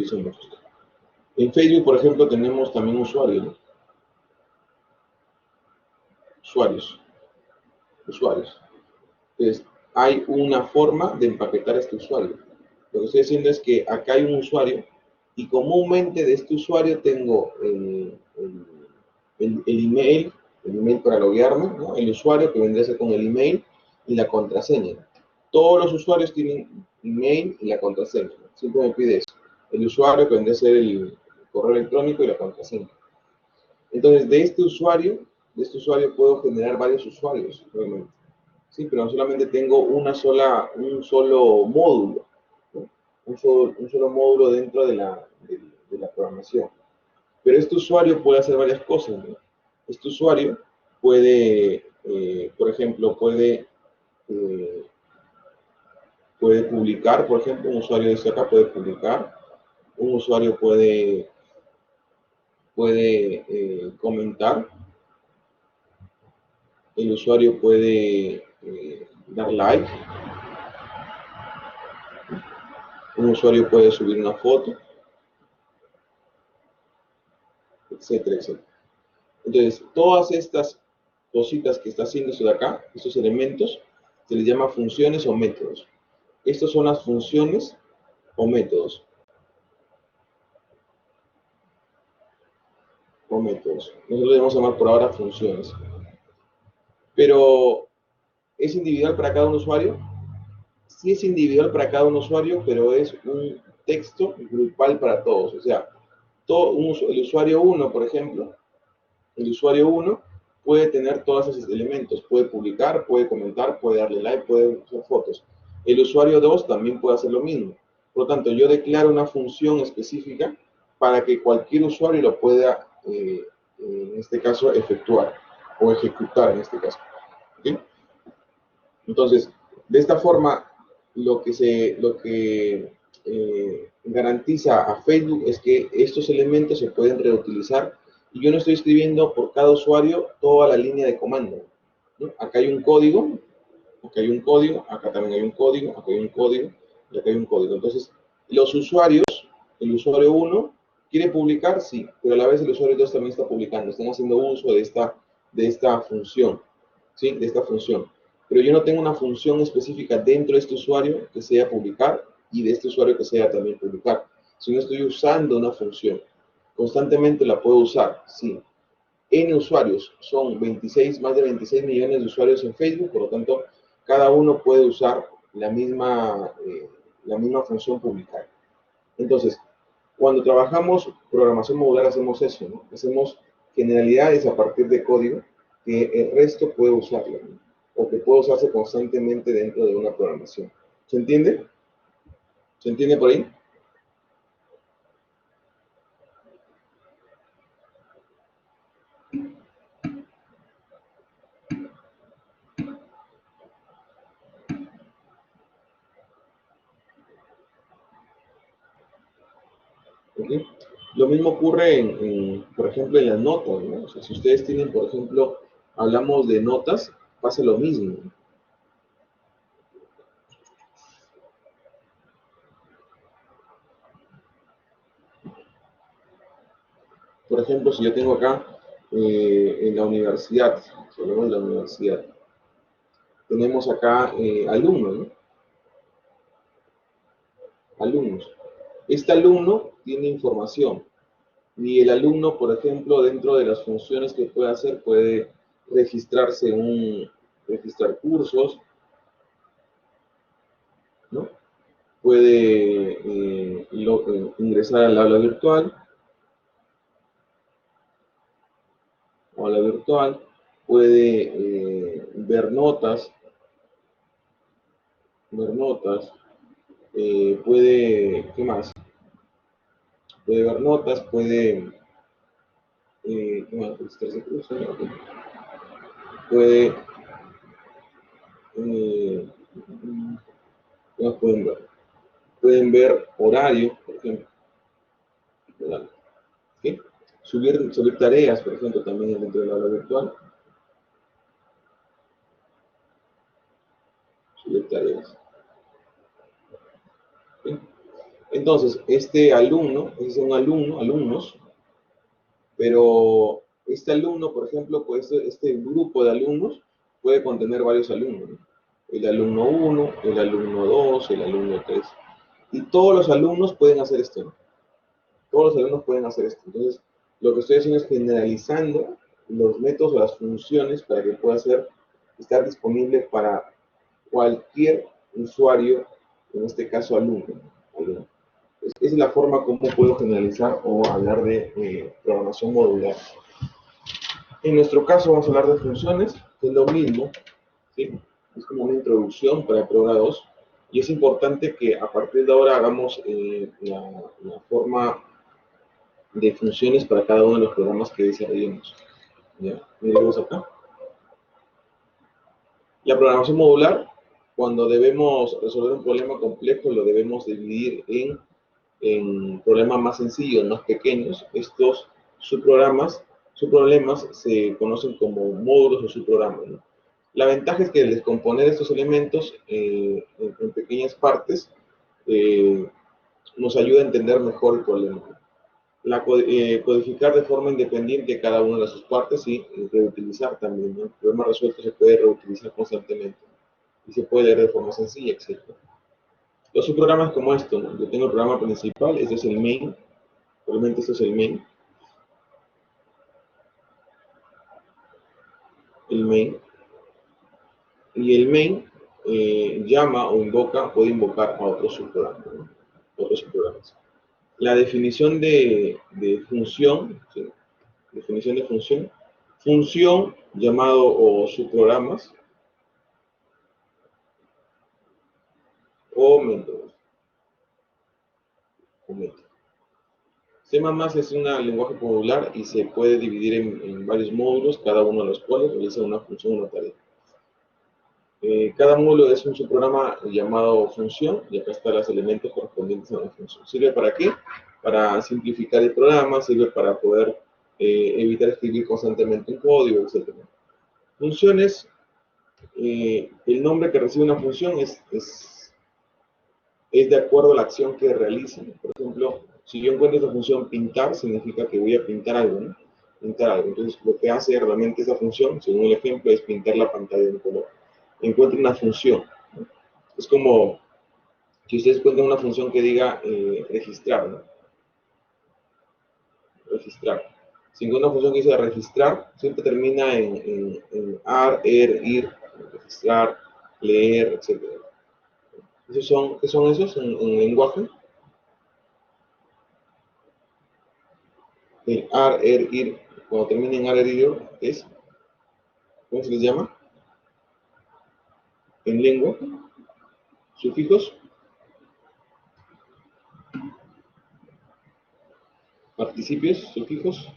son muchos. En Facebook, por ejemplo, tenemos también usuarios, ¿no? Usuarios. Entonces, hay una forma de empaquetar a este usuario. Lo que estoy diciendo es que acá hay un usuario y comúnmente de este usuario tengo el email para loguearme, ¿no? El usuario que vendría a ser con el email y la contraseña. Todos los usuarios tienen email y la contraseña. Siempre me pide eso. El usuario que vendría a ser el correo electrónico y la contraseña. Entonces, de este usuario puedo generar varios usuarios, obviamente. Sí, pero no solamente tengo un solo módulo, ¿no? Un solo módulo dentro de la programación. Pero este usuario puede hacer varias cosas, ¿no? Este usuario puede, por ejemplo, puede publicar, por ejemplo, un usuario de este acá puede publicar, un usuario puede comentar, el usuario puede dar like, un usuario puede subir una foto, etcétera, etcétera. Entonces, todas estas cositas que está haciendo esto de acá, estos elementos, se les llama funciones o métodos. Estas son las funciones o métodos. Nosotros le vamos a llamar por ahora funciones. Pero, ¿es individual para cada un usuario? Sí es individual para cada un usuario, pero es un texto grupal para todos. O sea, el usuario 1, por ejemplo, el usuario 1 puede tener todos esos elementos. Puede publicar, puede comentar, puede darle like, puede usar fotos. El usuario 2 también puede hacer lo mismo. Por lo tanto, yo declaro una función específica para que cualquier usuario lo pueda, en este caso, efectuar o ejecutar en este caso. ¿Okay? Entonces, de esta forma, lo que garantiza a Facebook es que estos elementos se pueden reutilizar y yo no estoy escribiendo por cada usuario toda la línea de comando, ¿no? Acá hay un código, acá hay un código, acá también hay un código, acá hay un código y acá hay un código. Entonces, los usuarios, el usuario 1 quiere publicar, sí, pero a la vez el usuario 2 también está publicando, están haciendo uso de esta función, ¿sí? De esta función. Pero yo no tengo una función específica dentro de este usuario que sea publicar y de este usuario que sea también publicar, sino estoy usando una función. Constantemente la puedo usar, sí. N usuarios, son más de 26 millones de usuarios en Facebook, por lo tanto, cada uno puede usar la misma función publicar. Entonces, cuando trabajamos programación modular hacemos eso, ¿no? Hacemos generalidades a partir de código que el resto puede usarlo, ¿no? O que puede usarse constantemente dentro de una programación. ¿Se entiende? ¿Se entiende por ahí? ¿Okay? Lo mismo ocurre, por ejemplo, en las notas, ¿no? O sea, si ustedes tienen, por ejemplo, hablamos de notas, pasa lo mismo. Por ejemplo, si yo tengo acá en la universidad, si hablamos de la universidad, tenemos acá alumnos, ¿no? Alumnos. Este alumno tiene información y el alumno, por ejemplo, dentro de las funciones que puede hacer, puede registrar cursos, ¿no? Puede ingresar al aula virtual, puede ver notas, ¿qué más? Puede ver notas, ¿qué más? Registrarse cursos, ¿no? Puede, ¿qué más pueden ver? Pueden ver horarios, por ejemplo, ¿sí? Subir tareas, por ejemplo, también dentro del aula virtual. Subir tareas. ¿Sí? Entonces, este alumno, es un alumno, alumnos, pero este alumno, por ejemplo, pues este grupo de alumnos puede contener varios alumnos, ¿no? El alumno 1, el alumno 2, el alumno 3. Y todos los alumnos pueden hacer esto, ¿no? Todos los alumnos pueden hacer esto. Entonces, lo que estoy haciendo es generalizando los métodos o las funciones para que pueda estar disponible para cualquier usuario, en este caso alumno. ¿No? Esa es la forma como puedo generalizar o hablar de programación modular. En nuestro caso vamos a hablar de funciones, que es lo mismo, ¿sí? Es como una introducción para el programa 2, y es importante que a partir de ahora hagamos la forma de funciones para cada uno de los programas que desarrollemos. Ya, miremos acá. La programación modular, cuando debemos resolver un problema complejo, lo debemos dividir en problemas más sencillos, más pequeños. Estos subprogrammas, subproblemas se conocen como módulos o subprogramas, ¿no? La ventaja es que al descomponer estos elementos en pequeñas partes nos ayuda a entender mejor el problema. Codificar de forma independiente cada una de sus partes y reutilizar también, ¿no? El problema resuelto se puede reutilizar constantemente y se puede leer de forma sencilla, etc. Los subprogramas como esto, ¿no? Yo tengo el programa principal, este es el main, probablemente este es el main, y el main llama o invoca, puede invocar a otros subprogramas, ¿no? Otros subprogramas. La definición de función, ¿sí? Definición de función, función llamado o subprogramas o métodos. C++ es un lenguaje modular y se puede dividir en varios módulos, cada uno de los cuales realiza una función o una tarea. Cada módulo es un subprograma llamado función y acá están los elementos correspondientes a la función. ¿Sirve para qué? Para simplificar el programa, sirve para poder evitar escribir constantemente un código, etc. Funciones, el nombre que recibe una función es de acuerdo a la acción que realicen. Por ejemplo, si yo encuentro esta función pintar, significa que voy a pintar algo, ¿no? Pintar algo. Entonces, lo que hace realmente esa función, según el ejemplo, es pintar la pantalla de un color. Encuentro una función, ¿no? Es como si ustedes encuentran una función que diga registrar, ¿no? Registrar. Si encuentran una función que dice registrar, siempre termina en ar, er, ir, registrar, leer, etc. ¿Qué son esos en lenguaje? El ar, er, ir, cuando termina en ar, er, ir, es, ¿cómo se les llama? En lengua, sufijos, participios, sufijos,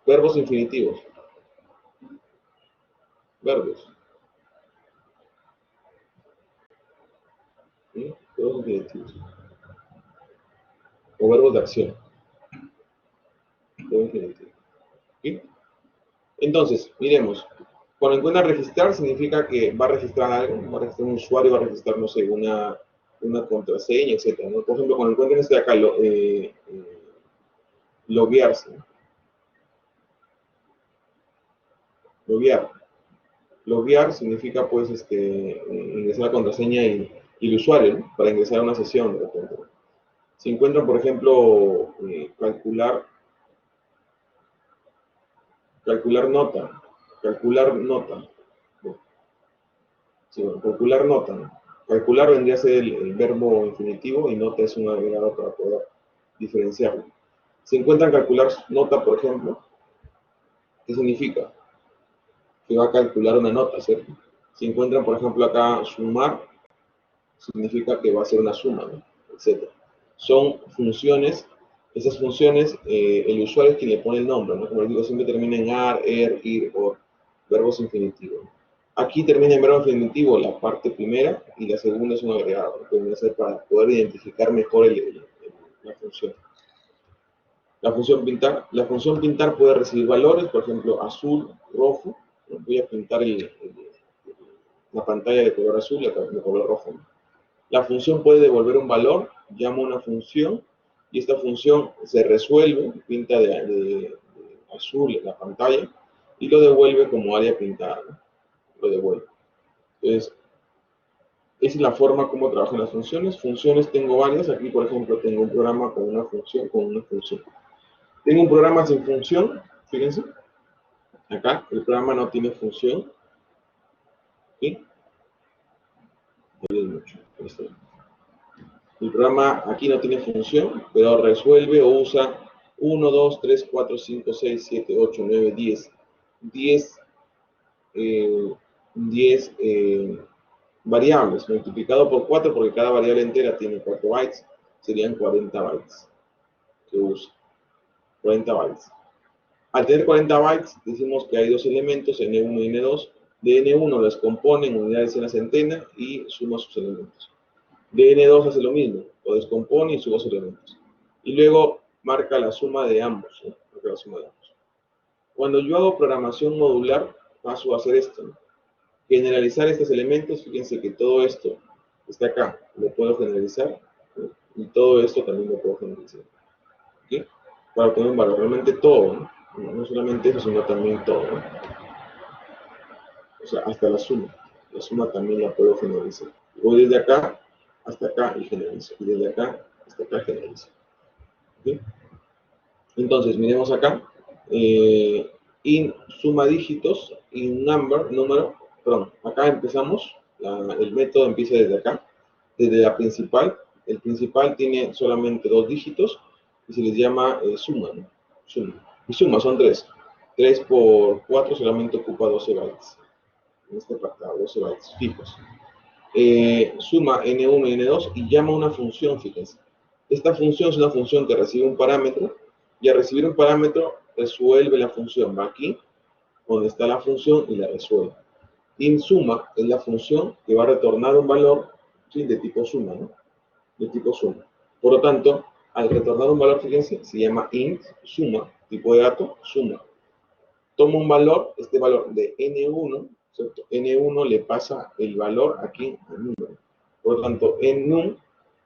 verbos infinitivos, verbos, ¿sí? Verbos infinitivos, o verbos de acción, verbos infinitivos, ¿sí? Entonces, miremos, cuando encuentra registrar significa que va a registrar algo, va a registrar un usuario, va a registrar, no sé, una contraseña, etc., ¿no? Por ejemplo, cuando encuentren este de acá, loguearse, loguear. Loguear significa, pues, ingresar la contraseña y el usuario, ¿no? Para ingresar a una sesión, de repente. Si encuentran, por ejemplo, calcular nota, calcular nota, sí, bueno, calcular nota, ¿no? Calcular vendría a ser el verbo infinitivo y nota es un agregado para poder diferenciarlo. Si encuentran calcular nota, por ejemplo, ¿qué significa? Que va a calcular una nota, ¿cierto? Si encuentran, por ejemplo, acá sumar, significa que va a ser una suma, ¿no? Etc. Son funciones, esas funciones, el usuario es quien le pone el nombre, ¿no? Como les digo, siempre termina en ar, er, ir o verbos infinitivos. Aquí termina en verbo infinitivo la parte primera y la segunda es un agregado, ¿no? Puede ser para poder identificar mejor la función. La función pintar puede recibir valores, por ejemplo, azul, rojo. Voy a pintar la pantalla de color azul y la de color rojo. La función puede devolver un valor, llama una función, y esta función se resuelve, pinta de azul en la pantalla, y lo devuelve como área pintada, ¿no? Lo devuelve. Entonces, esa es la forma como trabajan las funciones. Funciones tengo varias. Aquí, por ejemplo, tengo un programa con una función, Tengo un programa sin función, fíjense. Acá, el programa no tiene función. ¿Sí? El programa aquí no tiene función, pero resuelve o usa 1, 2, 3, 4, 5, 6, 7, 8, 9, 10. 10 variables multiplicado por 4, porque cada variable entera tiene 4 bytes, serían 40 bytes que usa. 40 bytes. Al tener 40 bytes, decimos que hay dos elementos, N1 y N2. De N1 los compone en unidades en la centena y suma sus elementos. De N2 hace lo mismo, lo descompone y suma sus elementos. Y luego marca la suma de ambos, ¿no? Marca la suma de ambos. Cuando yo hago programación modular, paso a hacer esto, ¿no? Generalizar estos elementos. Fíjense que todo esto está acá, lo puedo generalizar, ¿no? Y todo esto también lo puedo generalizar. ¿Okay? Para obtener un valor, realmente todo, ¿no? No solamente eso, sino también todo, ¿no? O sea, hasta la suma también la puedo generalizar. Voy desde acá hasta acá y generalizo, y desde acá hasta acá generalizo. ¿Okay? Entonces, miremos acá, in suma dígitos, in number, número, perdón, acá empezamos, el método empieza desde acá, desde la principal. El principal tiene solamente 2 dígitos y se les llama suma, ¿no? Suma. Y suma son 3. 3 por 4 solamente ocupa 12 bytes. En este apartado, 12 bytes fijos. Suma N1 y N2 y llama una función, fíjense. Esta función es una función que recibe un parámetro y al recibir un parámetro resuelve la función. Va aquí, donde está la función y la resuelve. In suma es la función que va a retornar un valor, ¿sí? De tipo suma, ¿no? De tipo suma. Por lo tanto, al retornar un valor, fíjense, se llama int suma, tipo de dato, suma. Toma un valor, este valor de N1, ¿cierto? N1 le pasa el valor aquí al número. Por lo tanto, en num,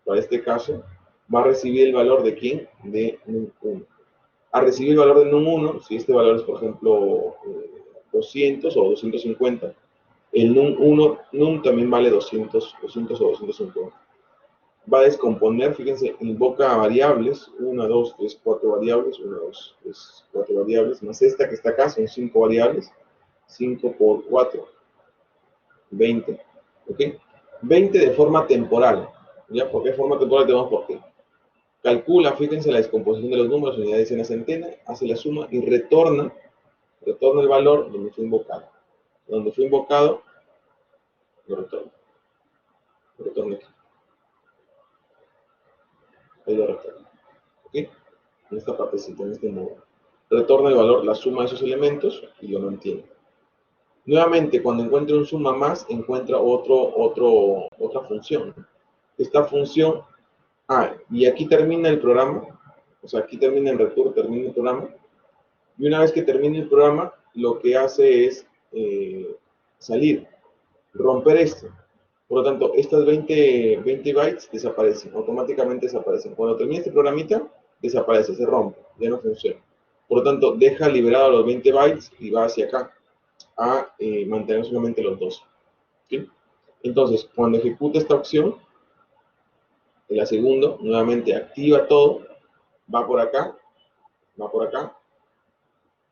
para este caso, va a recibir el valor de quién? De num1. Al recibir el valor de num1, si este valor es, por ejemplo, 200 o 250, el num1, num también vale 200 o 250. Va a descomponer, fíjense, invoca variables, 1, 2, 3, 4 variables, 1, 2, 3, 4 variables, más esta que está acá, son 5 variables, 5 por 4, 20, ¿ok? 20 de forma temporal, ¿ya? ¿Por qué forma temporal? Tenemos por qué. Calcula, fíjense, la descomposición de los números, unidades en la centena, hace la suma y retorna el valor donde fue invocado. Donde fue invocado, lo retorna. Lo retorna aquí. Ahí lo retorna. ¿Ok? En esta partecita, en este modo. Retorna el valor, la suma de esos elementos y lo mantiene. Nuevamente, cuando encuentre un suma más, encuentra otra función. Esta función, y aquí termina el programa, o sea, aquí termina el return, termina el programa, y una vez que termine el programa, lo que hace es salir, romper esto. Por lo tanto, estas 20 bytes desaparecen, automáticamente desaparecen. Cuando termine este programita, desaparece, se rompe, ya no funciona. Por lo tanto, deja liberados los 20 bytes y va hacia acá a mantener solamente los 2. ¿Sí? Entonces, cuando ejecuta esta opción, en la segunda, nuevamente activa todo, va por acá,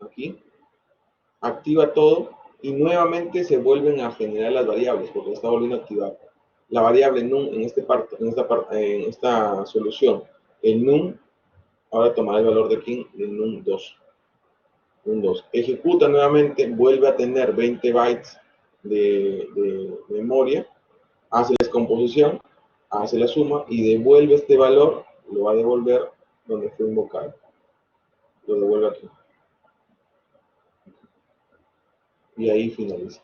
aquí, activa todo y nuevamente se vuelven a generar las variables porque está volviendo a activar. La variable num en esta solución, el num, ahora tomará el valor de quién, del num2. Ejecuta nuevamente, vuelve a tener 20 bytes de memoria, hace la descomposición, hace la suma y devuelve este valor, lo va a devolver donde fue invocado. Lo devuelve aquí. Y ahí finaliza.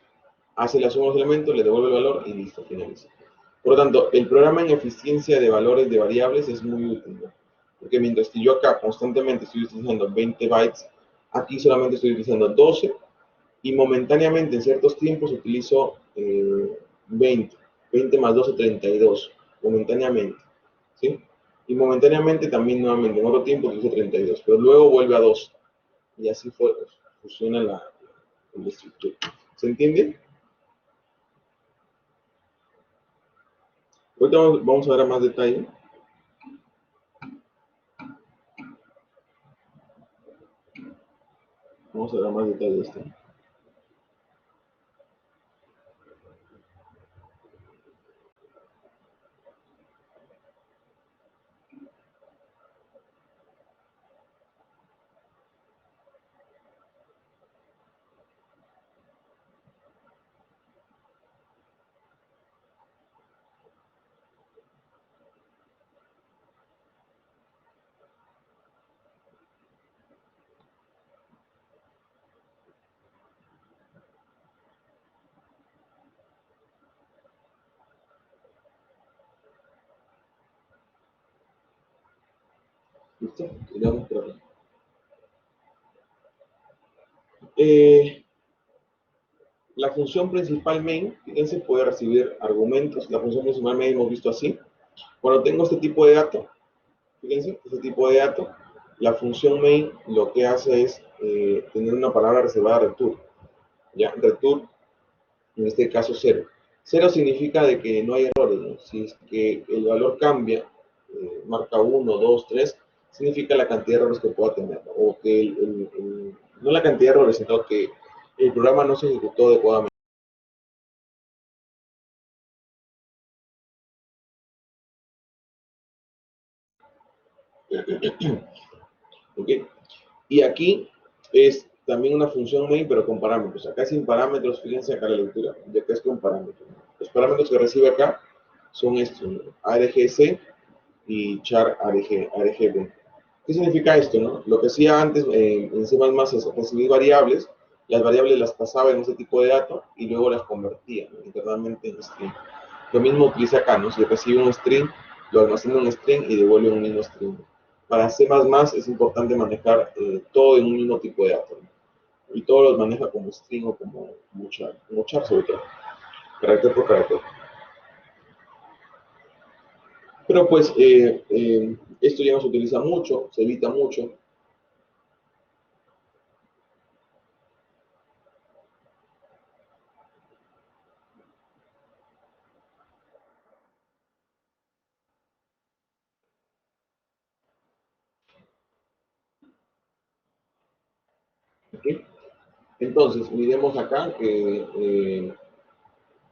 Hace la suma de los elementos, le devuelve el valor y listo, finaliza. Por lo tanto, el programa en eficiencia de valores de variables es muy útil, ¿no? Porque mientras que yo acá constantemente estoy utilizando 20 bytes, aquí solamente estoy utilizando 12 y momentáneamente en ciertos tiempos utilizo 20. 20 más 12, 32, momentáneamente, ¿sí? Y momentáneamente también nuevamente, en otro tiempo dice 32, pero luego vuelve a 2. Y así funciona la estructura. ¿Se entiende? Ahorita vamos a ver a más detalle. Vamos a ver a más detalle de esto. ¿Listo? Y le vamos a mostrar. La función principal main, fíjense, puede recibir argumentos. La función principal main hemos visto así. Cuando tengo este tipo de dato, fíjense, este tipo de dato, la función main lo que hace es tener una palabra reservada return. Ya, return, en este caso 0. 0 significa de que no hay errores, ¿no? Si es que el valor cambia, marca 1, 2, 3, significa la cantidad de errores que pueda tener, ¿no? O que no la cantidad de errores, sino que el programa no se ejecutó adecuadamente. ¿Okay? Y aquí es también una función main, pero con parámetros. Acá sin parámetros, fíjense acá la lectura, ya que es con parámetros. Los parámetros que recibe acá son estos, ¿no? ARGC y char ARGB. ¿Qué significa esto? No? Lo que hacía antes en C++ es recibir variables, las variables las pasaba en ese tipo de datos y luego las convertía, ¿no?, internamente en string. Lo mismo utiliza acá, ¿no? Si recibe un string, lo almacena en un string y devuelve un mismo string. Para C++ es importante manejar todo en un mismo tipo de datos, ¿no? Y todo lo maneja como string o como char sobre todo, carácter por carácter. Pero pues esto ya no se utiliza mucho, se evita mucho. ¿Okay? Entonces, miremos acá que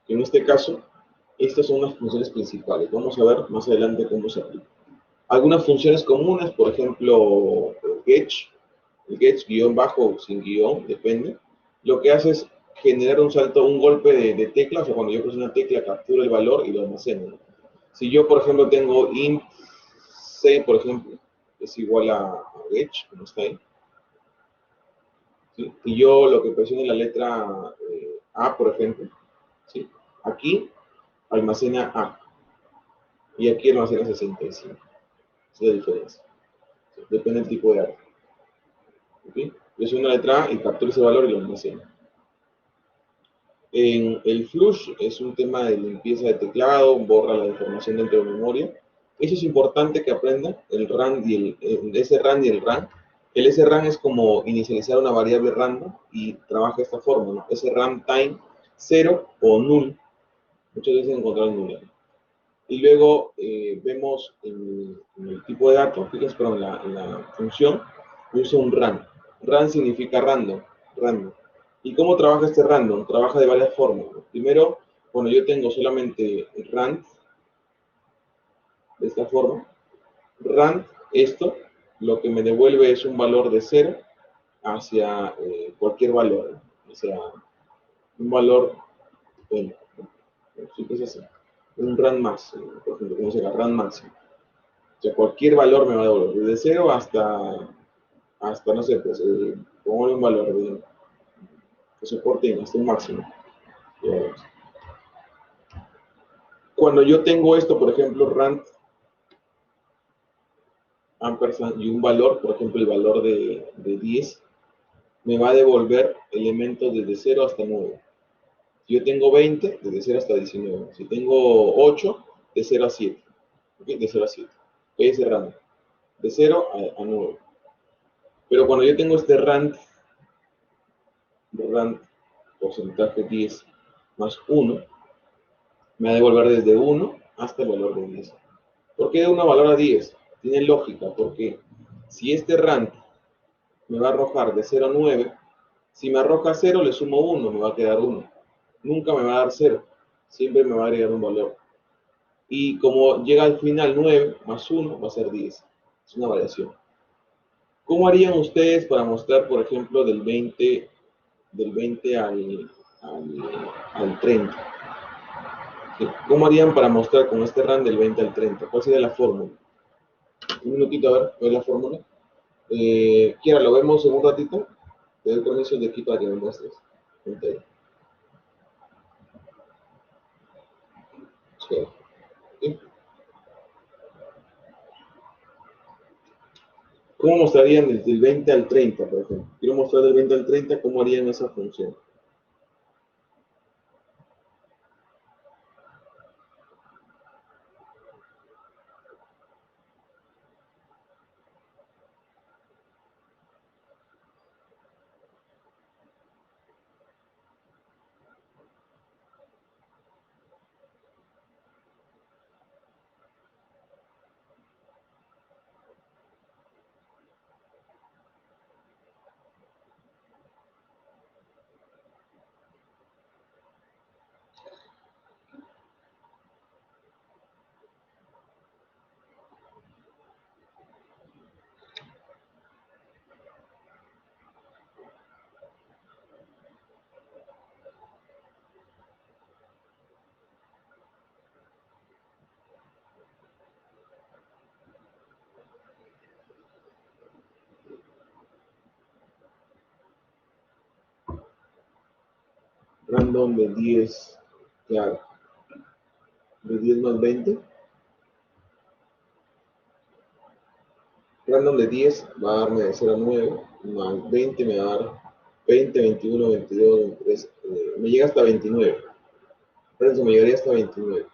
en este caso, estas son las funciones principales. Vamos a ver más adelante cómo se aplica. Algunas funciones comunes, por ejemplo, el get guión bajo o sin guión, depende. Lo que hace es generar un salto, un golpe de tecla, o sea, cuando yo presiono una tecla, captura el valor y lo almaceno, ¿no? Si yo, por ejemplo, tengo int c, por ejemplo, es igual a get, como está ahí, ¿sí? Y yo lo que presiono la letra A, por ejemplo, ¿sí? Aquí almacena A y aquí almacena 65. Esa es la diferencia. ¿Sí? Depende del tipo de arte. ¿Okay? Presiono la letra A y captura ese valor y lo almacena. En el flush es un tema de limpieza de teclado, borra la información dentro de memoria. Eso es importante que aprendan, el run y el srun y el run. El srun es como inicializar una variable random y trabaja de esta forma, ¿no? Srun time 0 o null. Muchas veces encontrar null. Y luego vemos en el tipo de datos, fíjense, pero en la función, usa un run. Run significa random, random. ¿Y cómo trabaja este random? Trabaja de varias formas. Primero, cuando yo tengo solamente rand, de esta forma, rand, esto, lo que me devuelve es un valor de 0 hacia cualquier valor, ¿no? O sea, un valor, bueno, siempre es así, un rand máximo, por ejemplo, como se llama rand máximo. O sea, cualquier valor me va a devolver, desde 0 hasta no sé, pues, pongo un valor de, que soporte hasta un máximo. Cuando yo tengo esto, por ejemplo, rand ampersand y un valor, por ejemplo, el valor de 10, me va a devolver elementos desde 0 hasta 9. Yo tengo 20, desde 0 hasta 19. Si tengo 8, de 0 a 7. ¿Okay? De 0 a 7. Voy cerrando. De 0 a 9. Pero cuando yo tengo este rand porcentaje 10 más 1, me va a devolver desde 1 hasta el valor de 10. ¿Por qué de 1 valor a 10? Tiene lógica, porque si este rand me va a arrojar de 0 a 9, si me arroja 0, le sumo 1, me va a quedar 1. Nunca me va a dar 0, siempre me va a agregar un valor. Y como llega al final 9 más 1, va a ser 10. Es una variación. ¿Cómo harían ustedes para mostrar, por ejemplo, del 20 al 30? ¿Sí? ¿Cómo harían para mostrar con este rand del 20 al 30? ¿Cuál sería la fórmula? Un minutito, a ver la fórmula. Kiara, lo vemos en un ratito. Te doy permiso de aquí para que me muestres. ¿Sí? ¿Cómo mostrarían desde el 20 al 30, por ejemplo? Quiero mostrar del 20 al 30 cómo harían esa función. Random de 10, claro, de 10 más 20. Random de 10 va a darme de 0 a 9, más 20 me va a dar 20, 21, 22, 23, me llega hasta 29. Por eso me llegaría hasta 29.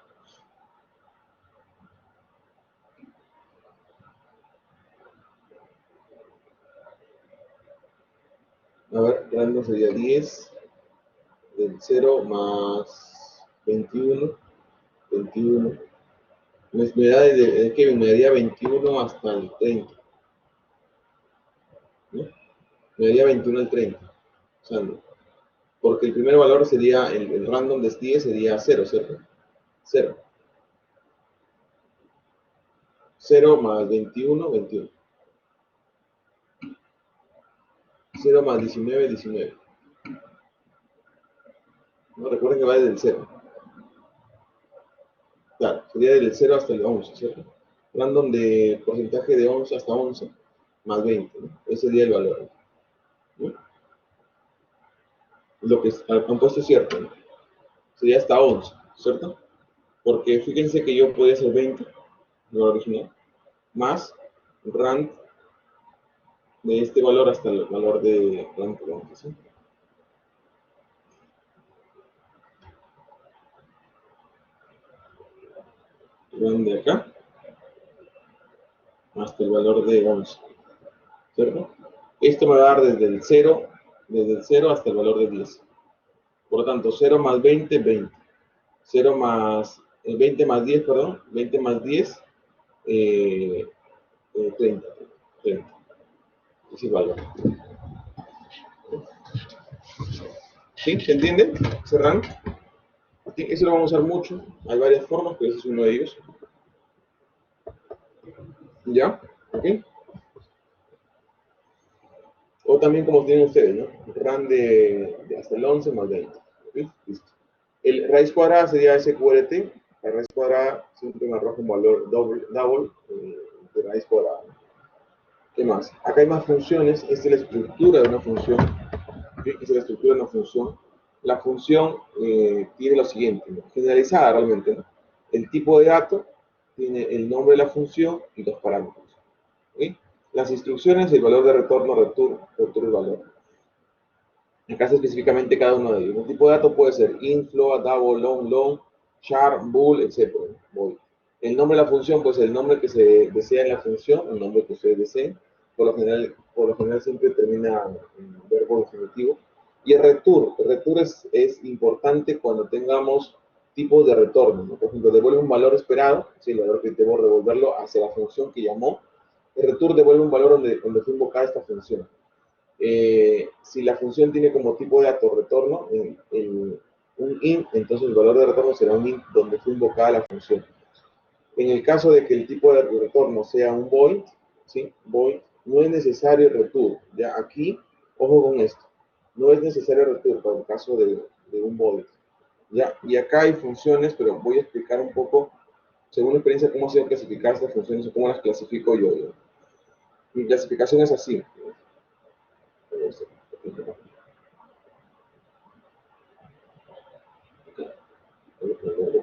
A ver, random sería 10, del 0 más 21, 21. Me da Kevin, me daría 21 hasta el 30. ¿No? Me daría 21 al 30. O sea, porque el primer valor sería, el random de 10 sería 0, ¿cierto? 0. 0 más 21, 21. 0 más 19, 19. ¿No? Recuerden que va desde el 0. Claro, sería desde el 0 hasta el 11, ¿cierto? Random de porcentaje de 11 hasta 11 más 20, ¿no? Ese sería el valor, ¿no? Lo que han puesto es cierto, ¿no? Sería hasta 11, ¿cierto? Porque fíjense que yo podría hacer 20, lo original, más rand de este valor hasta el valor de rand 20, ¿sí? Rand de acá hasta el valor de 11, ¿cierto? Esto me va a dar desde el 0 hasta el valor de 10. Por lo tanto, 0 más 20, 20. 0 más 20 más 10, perdón, 20 más 10, 30. 30. Es igual. ¿Sí? ¿Se entiende? ¿Cerran? Eso lo vamos a usar mucho. Hay varias formas, pero ese es uno de ellos. ¿Ya? ¿Ok? O también como tienen ustedes, ¿no? RAN de hasta el 11 más 20. ¿Sí? Listo. El raíz cuadrada sería SQRT. La raíz cuadrada siempre me arroja un valor double de raíz cuadrada. ¿Qué más? Acá hay más funciones. Esta es la estructura de una función. ¿Sí? Esta es la estructura de una función. La función tiene lo siguiente, ¿no? Generalizada realmente, ¿no? El tipo de dato tiene el nombre de la función y los parámetros. ¿Sí? Las instrucciones y el valor de retorno, return el valor. Acá está específicamente cada uno de ellos. Un tipo de dato puede ser int, float, double, long, char, bool, etc. Void. El nombre de la función, pues el nombre que se desea en la función, el nombre que ustedes deseen. Por lo general siempre termina en verbo definitivo. Y el return. El return es importante cuando tengamos tipos de retorno, ¿no? Por ejemplo, devuelve un valor esperado, ¿sí? El valor que debo devolverlo hacia la función que llamó. El return devuelve un valor donde fue invocada esta función. Si la función tiene como tipo de dato retorno un int, entonces el valor de retorno será un int donde fue invocada la función. En el caso de que el tipo de retorno sea un void, ¿sí? Void, no es necesario return. Ya aquí, ojo con esto, no es necesario return para el caso de un void. Ya, y acá hay funciones, pero voy a explicar un poco, según la experiencia, cómo se han clasificado estas funciones o cómo las clasifico yo. Mi clasificación es así.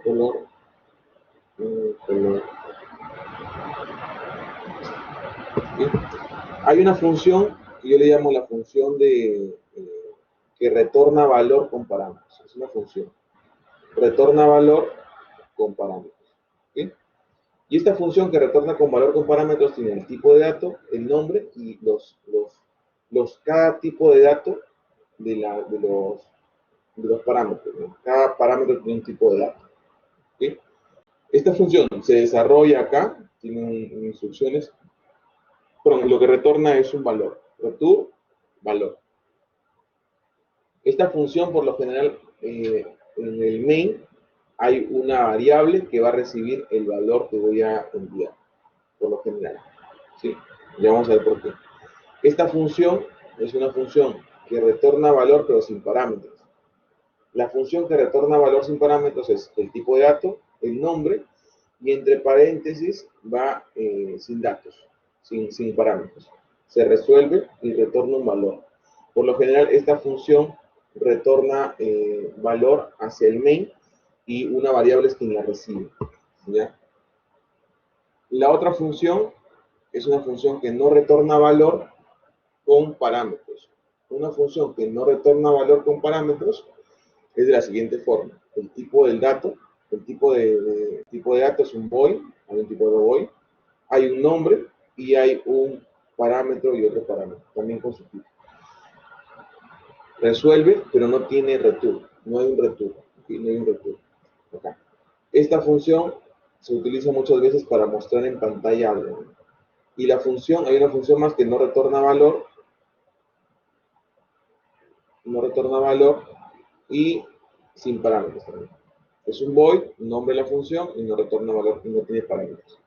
Color, color. Hay una función que yo le llamo la función que retorna valor con parámetros. Es una función. Retorna valor con parámetros. ¿Sí? Y esta función que retorna con valor con parámetros tiene el tipo de dato, el nombre y cada tipo de dato de los parámetros, ¿no? Cada parámetro tiene un tipo de dato. ¿Sí? Esta función se desarrolla acá, tiene instrucciones, pero lo que retorna es un valor. Return, valor. Esta función, por lo general, en el main hay una variable que va a recibir el valor que voy a enviar, por lo general. ¿Sí? Ya vamos a ver por qué. Esta función es una función que retorna valor pero sin parámetros. La función que retorna valor sin parámetros es el tipo de dato, el nombre, y entre paréntesis va sin datos, sin parámetros. Se resuelve y retorna un valor. Por lo general, esta función retorna valor hacia el main y una variable es quien la recibe. ¿Ya? La otra función es una función que no retorna valor con parámetros. Una función que no retorna valor con parámetros es de la siguiente forma. El tipo del dato, el tipo de dato es un void, hay un tipo de void, hay un nombre y hay un parámetro y otro parámetro, también con su tipo. Resuelve, pero no tiene return, no hay un return, ¿sí? No hay un return. Acá. Esta función se utiliza muchas veces para mostrar en pantalla algo, ¿no? Y la función, hay una función más que no retorna valor y sin parámetros también. Es un void, nombre de la función y no retorna valor y no tiene parámetros.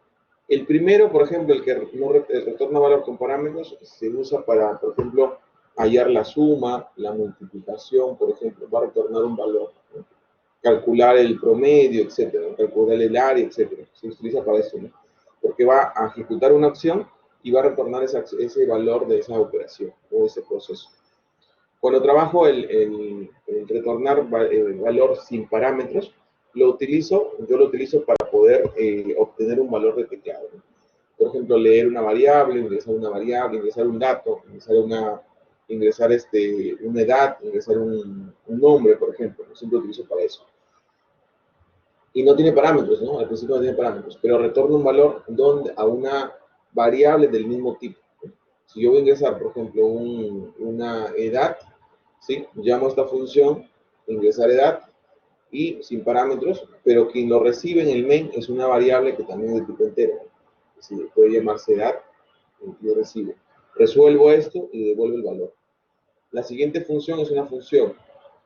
El primero, por ejemplo, el que no retorna valor con parámetros, se usa para, por ejemplo, hallar la suma, la multiplicación, por ejemplo, va a retornar un valor, ¿no? Calcular el promedio, etcétera, calcular el área, etcétera. Se utiliza para eso, ¿no? Porque va a ejecutar una acción y va a retornar ese valor de esa operación o ese proceso. Cuando trabajo el retornar valor sin parámetros, yo lo utilizo para poder obtener un valor de teclado, ¿no? Por ejemplo, leer una variable, ingresar un dato, ingresar una edad, ingresar un nombre, por ejemplo. Yo siempre lo utilizo para eso. Y no tiene parámetros, ¿no? Al principio no tiene parámetros, pero retorna un valor a una variable del mismo tipo. Si yo voy a ingresar, por ejemplo, una edad, ¿sí? Llamo a esta función ingresar edad y sin parámetros, pero quien lo recibe en el main es una variable que también es de tipo entero. ¿Sí? Puede llamarse edad y lo recibe. Resuelvo esto y devuelvo el valor. La siguiente función es una función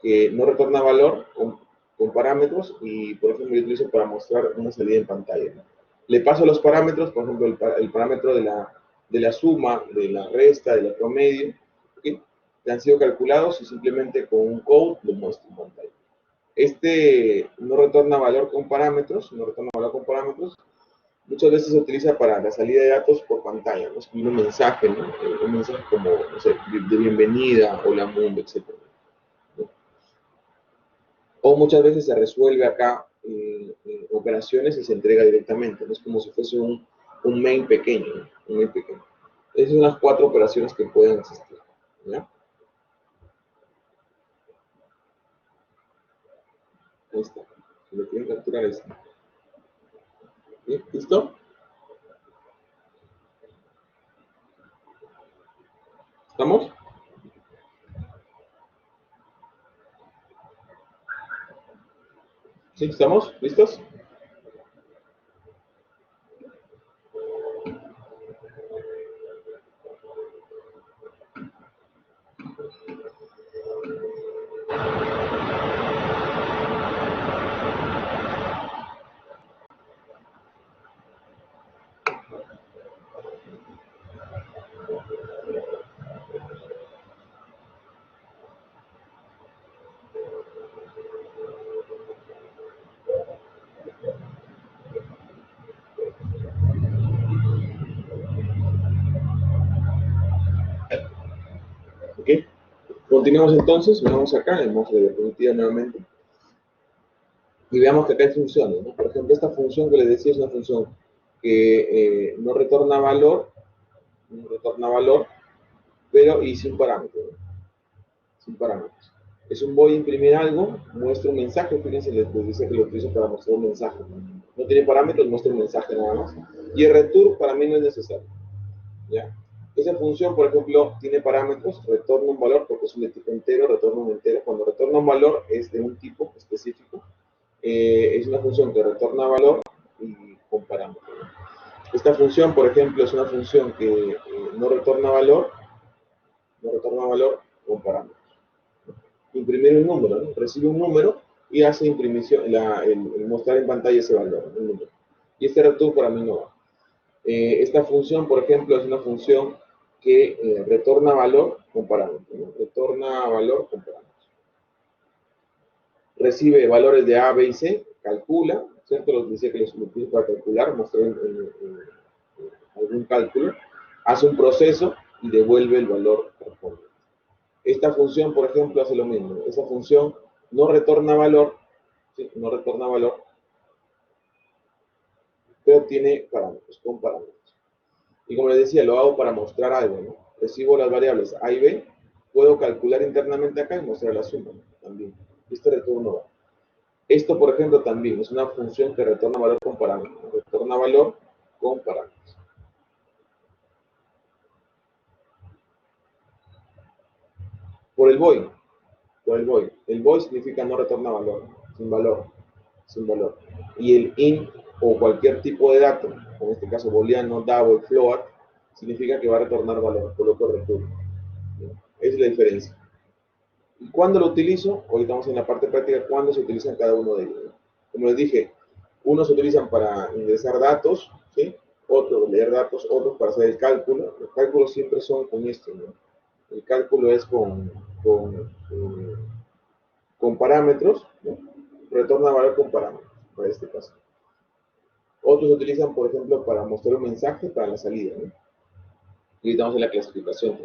que no retorna valor con parámetros y, por ejemplo, yo utilizo para mostrar una salida en pantalla, ¿no? Le paso los parámetros, por ejemplo, el parámetro de la suma, de la resta, del promedio, ¿okay? Que han sido calculados y simplemente con un code lo muestro en pantalla. Este no retorna valor con parámetros, muchas veces se utiliza para la salida de datos por pantalla, ¿no? Escribir un mensaje, ¿no? Un mensaje como, no sé, de bienvenida, hola mundo, etc. ¿No? O muchas veces se resuelve acá operaciones y se entrega directamente, ¿no? Es como si fuese un main pequeño, ¿no? Un main pequeño. Esas son las 4 operaciones que pueden existir, ¿ya? Ahí está. Si lo quieren capturar, ahí está. ¿Sí? ¿Listo? ¿Estamos? ¿Sí? ¿Estamos? ¿Listos? Ok. Continuamos entonces, vamos acá, vamos a la diapositiva nuevamente. Y veamos que acá hay funciones, ¿no? Por ejemplo, esta función que les decía es una función que no retorna valor, pero y sin parámetros, ¿no? Sin parámetros. Es un voy a imprimir algo, muestra un mensaje, fíjense, les dice que lo utilizo para mostrar un mensaje. No tiene parámetros, muestra un mensaje nada más. Y el return para mí no es necesario, ¿ya? Esa función, por ejemplo, tiene parámetros, retorna un valor porque es un tipo entero, retorna un entero. Cuando retorna un valor es de un tipo específico. Es una función que retorna valor y con parámetros. Esta función, por ejemplo, es una función que no retorna valor con parámetros. Imprimir un número, ¿no? Recibe un número y hace imprimición, el mostrar en pantalla ese valor, un número. Y este return para mí no va. Esta función, por ejemplo, es una función que retorna valor con parámetros, ¿no? Retorna valor con parámetros. Recibe valores de A, B y C, calcula, ¿cierto? Los dice que los utilizo para calcular, mostrar algún cálculo, hace un proceso y devuelve el valor correspondiente. Esta función, por ejemplo, hace lo mismo. Esa función no retorna valor, ¿sí? No retorna valor, pero tiene parámetros, con parámetros. Y como les decía, lo hago para mostrar algo, ¿no? Recibo las variables A y B, puedo calcular internamente acá y mostrar la suma, ¿no? También. Este retorno va. Esto, por ejemplo, también es una función que retorna valor con parámetros. Retorna valor con parámetros. Por el void. Por el void. El void significa no retorna valor, sin valor, sin valor. Y el int o cualquier tipo de dato, en este caso booleano, double, float, significa que va a retornar valor, coloco return. Esa es la diferencia. ¿Y cuándo lo utilizo? Ahorita vamos en la parte práctica, ¿cuándo se utilizan cada uno de ellos? Como les dije, unos se utilizan para ingresar datos, ¿sí? Otros leer datos, otros para hacer el cálculo. Los cálculos siempre son con esto, ¿no? El cálculo es con parámetros, ¿no? Retorna valor con parámetros, para este caso. Otros se utilizan, por ejemplo, para mostrar un mensaje para la salida, ¿no? Y ahorita vamos a la clasificación.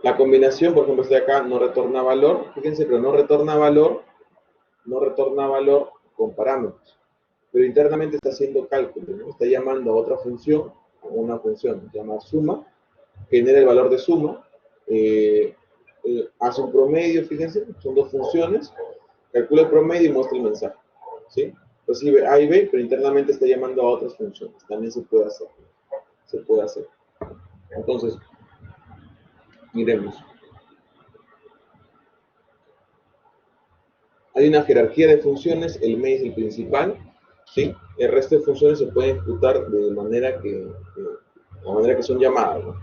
La combinación, por ejemplo, este de acá no retorna valor, fíjense, pero no retorna valor con parámetros. Pero internamente está haciendo cálculo, ¿no? Está llamando a otra función, a una función, se llama suma, genera el valor de suma, hace un promedio, fíjense, son dos funciones, calcula el promedio y muestra el mensaje, ¿sí? Recibe A y B, pero internamente está llamando a otras funciones, también se puede hacer, se puede hacer. Entonces, miremos. Hay una jerarquía de funciones, el main es el principal, ¿sí? El resto de funciones se pueden ejecutar de manera que son llamadas, ¿no?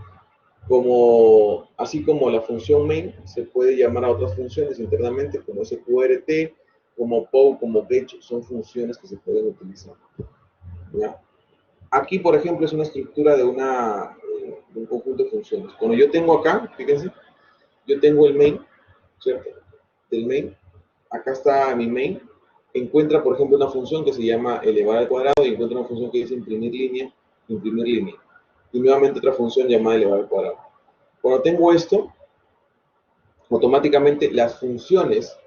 Así como la función main se puede llamar a otras funciones internamente, como sqrt, como pow, como get, son funciones que se pueden utilizar, ¿ya? Aquí, por ejemplo, es una estructura de un conjunto de funciones. Cuando yo tengo acá, fíjense, yo tengo el main, ¿cierto? Del main, acá está mi main, encuentra, por ejemplo, una función que se llama elevar al cuadrado y encuentra una función que dice imprimir línea. Y nuevamente otra función llamada elevar al cuadrado. Cuando tengo esto, automáticamente las funciones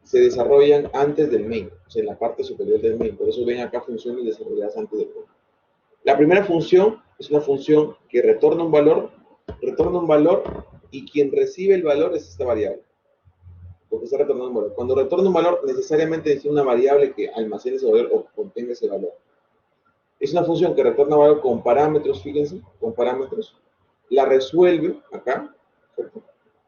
se desarrollan antes del main, o sea, en la parte superior del main. Por eso ven acá funciones desarrolladas antes del main. La primera función es una función que retorna un valor y quien recibe el valor es esta variable. porque está retornando un valor. Cuando retorna un valor, necesariamente es una variable que almacene ese valor o contenga ese valor. Es una función que retorna valor con parámetros, fíjense, con parámetros. La resuelve acá, ¿cierto?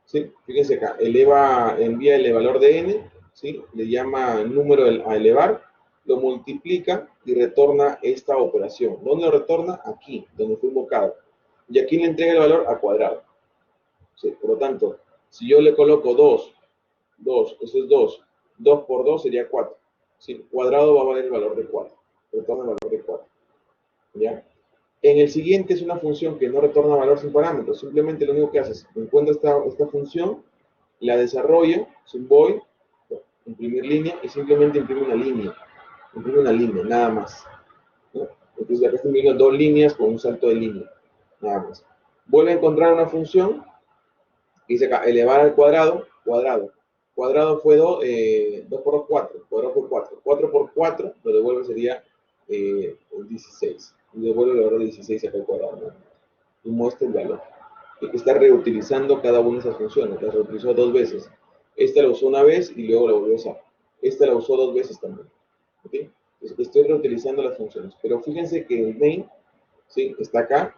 ¿Sí? Fíjense acá, envía el valor de n, ¿sí? Le llama número a elevar, lo multiplica y retorna esta operación. ¿Dónde lo retorna? Aquí, donde fue invocado. Y aquí le entrega el valor a cuadrado. ¿Sí? Por lo tanto, si yo le coloco 2, eso es 2 por 2 sería 4. ¿Sí? Cuadrado va a valer el valor de 4. Retorna el valor de 4. ¿Ya? En el siguiente es una función que no retorna valor sin parámetros. Simplemente lo único que hace es encuentra esta función, la desarrolla, es un void, imprimir línea, y simplemente imprime una línea, nada más. ¿No? Entonces acá estoy viendo 2 líneas con un salto de línea, nada más. Vuelve a encontrar una función, que dice acá, elevar al cuadrado, cuadrado. Cuadrado fue 2 por 2, 4, cuadrado fue 4. 4 por 4, lo devuelve sería 16. Y devuelve el valor de 16 acá al cuadrado, ¿no? Y muestra el valor. Y que está reutilizando cada una de esas funciones. La reutilizó 2 veces. Esta la usó una vez y luego la volvió a usar. Esta la usó 2 veces también. ¿Okay? Entonces, estoy reutilizando las funciones. Pero fíjense que el main, ¿sí? Está acá.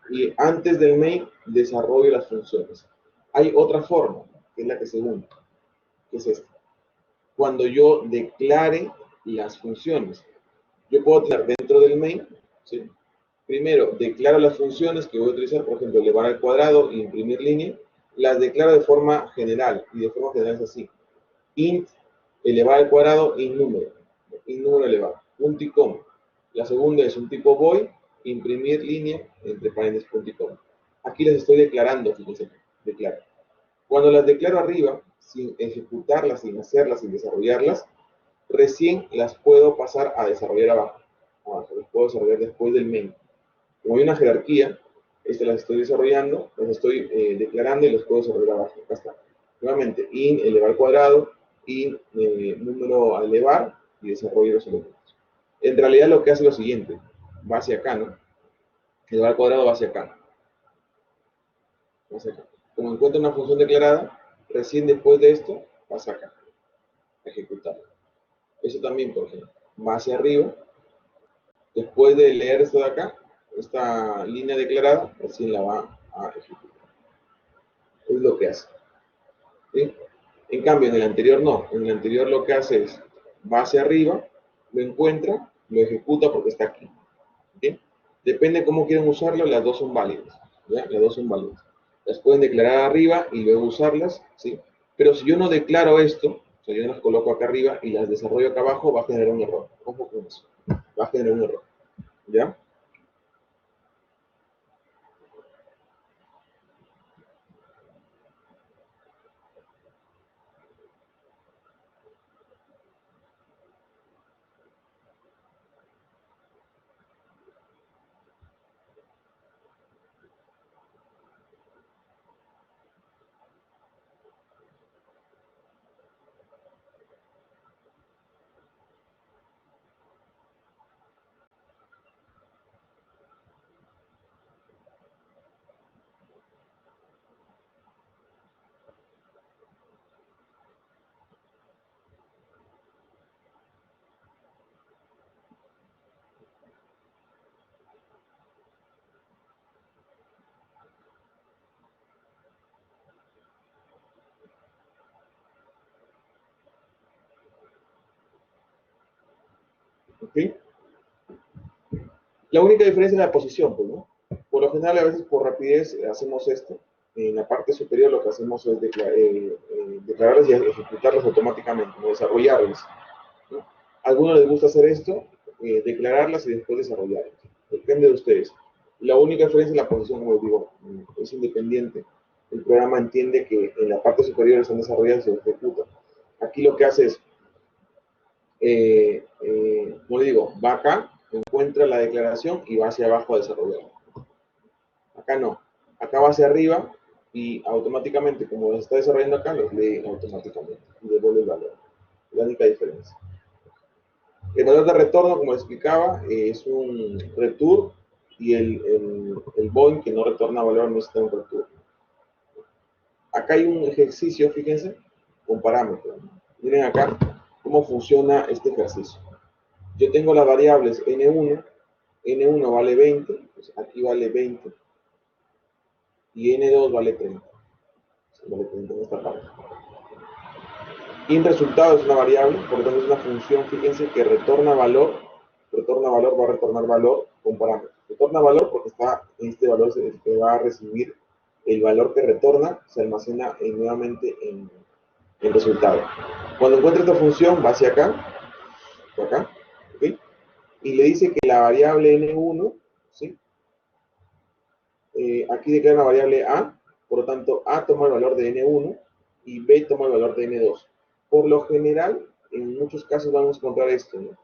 Y antes del main desarrollo las funciones. Hay otra forma, que es la que segundo, que es esta. Cuando yo declare las funciones, yo puedo tener dentro del main, ¿sí? Primero, declaro las funciones que voy a utilizar, por ejemplo, elevar al cuadrado e imprimir línea. Las declaro de forma general, y de forma general es así. Int, elevar al cuadrado, int número elevado, punto y coma. La segunda es un tipo void, imprimir línea, entre paréntesis, punto y coma. Aquí las estoy declarando, fíjense, declaro. Cuando las declaro arriba, sin ejecutarlas, sin hacerlas, sin desarrollarlas, recién las puedo pasar a desarrollar abajo. Las puedo desarrollar después del main. Como hay una jerarquía, las estoy desarrollando, las estoy declarando y las puedo desarrollar abajo. Acá está. Nuevamente, int elevar cuadrado, int número a elevar y desarrollo los elementos. En realidad lo que hace es lo siguiente, va hacia acá, ¿no? Elevar cuadrado va hacia acá. Va hacia acá. Como encuentra una función declarada, recién después de esto, pasa acá, a ejecutarla. Eso también, por ejemplo, va hacia arriba. Después de leer esto de acá, esta línea declarada, recién la va a ejecutar. Es lo que hace. ¿Sí? En cambio, en el anterior no. En el anterior lo que hace es, va hacia arriba, lo encuentra, lo ejecuta porque está aquí. ¿Sí? Depende de cómo quieran usarlo, las dos son válidas. ¿Ya? Las dos son válidas. Las pueden declarar arriba y luego usarlas, ¿sí? Pero si yo no declaro esto, o sea, yo las coloco acá arriba y las desarrollo acá abajo, va a generar un error. Ojo con eso. Va a generar un error. ¿Ya? ¿Ok? La única diferencia es la posición, pues, ¿no? Por lo general, a veces por rapidez hacemos esto. En la parte superior lo que hacemos es declararlas y ejecutarlas automáticamente, no desarrollarlas. ¿No? A algunos les gusta hacer esto, declararlas y después desarrollarlas. Depende de ustedes. La única diferencia es la posición, como les digo, es independiente. El programa entiende que en la parte superior están desarrolladas y se ejecutan. Aquí lo que hace es como le digo, va acá, encuentra la declaración y va hacia abajo a desarrollarla. Acá no, acá va hacia arriba y automáticamente, como está desarrollando acá, los lee automáticamente y devuelve el valor. Es la única diferencia. El valor de retorno, como explicaba, es un return y el void que no retorna valor no está en return. Acá hay un ejercicio, fíjense, con parámetros. Miren acá cómo funciona este ejercicio. Yo tengo las variables n1 vale 20, pues aquí vale 20, y n2 vale 30. Vale 30 en esta parte. Int resultado es una variable, por lo tanto es una función, fíjense, que retorna valor, va a retornar valor con parámetros. Retorna valor porque este valor se va a recibir, el valor que retorna se almacena nuevamente en el resultado. Cuando encuentre esta función, va hacia acá, ¿ok? Y le dice que la variable n1, ¿sí? Aquí declara una variable a, por lo tanto a toma el valor de n1 y b toma el valor de n2. Por lo general, en muchos casos vamos a encontrar esto, ¿no?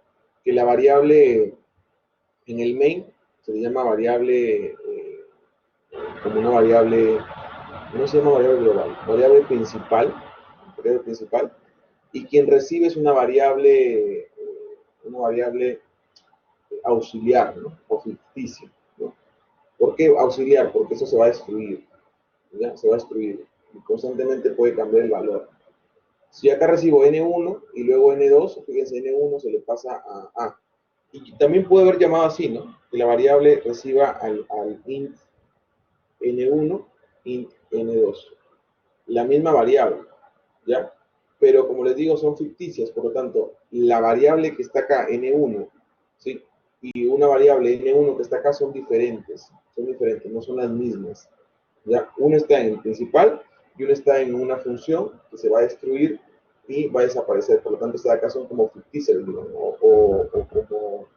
Que la variable en el main se le llama variable, como una variable, no se llama variable global, variable principal, y quien recibe es una variable auxiliar, ¿no? O ficticia, ¿no? ¿Por qué auxiliar? Porque eso se va a destruir, ¿ya? Se va a destruir y constantemente puede cambiar el valor. Si acá recibo n1 y luego n2, fíjense, n1 se le pasa a a. Y también puede haber llamado así, ¿no? Que la variable reciba al int n1, int n2. La misma variable, ¿ya? Pero como les digo, son ficticias, por lo tanto, la variable que está acá, n1, ¿sí? Y una variable n1 que está acá son diferentes, no son las mismas, ¿ya? Una está en el principal y una está en una función que se va a destruir y va a desaparecer, por lo tanto, estas de acá son como ficticias, digamos, o como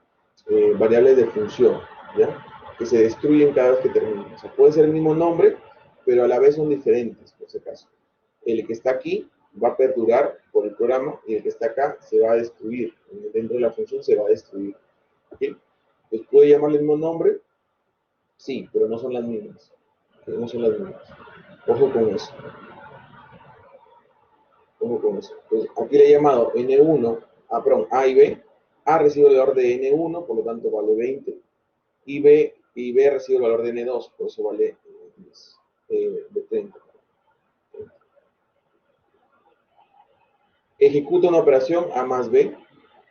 variables de función, ¿ya? Que se destruyen cada vez que terminan. O sea, puede ser el mismo nombre, pero a la vez son diferentes, por ese caso. El que está aquí va a perdurar por el programa y el que está acá se va a destruir. Dentro de la función se va a destruir. ¿Okay? Pues puede llamarle el mismo nombre, sí, pero no son las mismas. No son las mismas. Ojo con eso. Ojo con eso. Entonces, aquí le he llamado N1, perdón, A y B. A recibe el valor de N1, por lo tanto vale 20. Y B recibe el valor de N2, por eso vale 10, de 30. Ejecuta una operación A más B.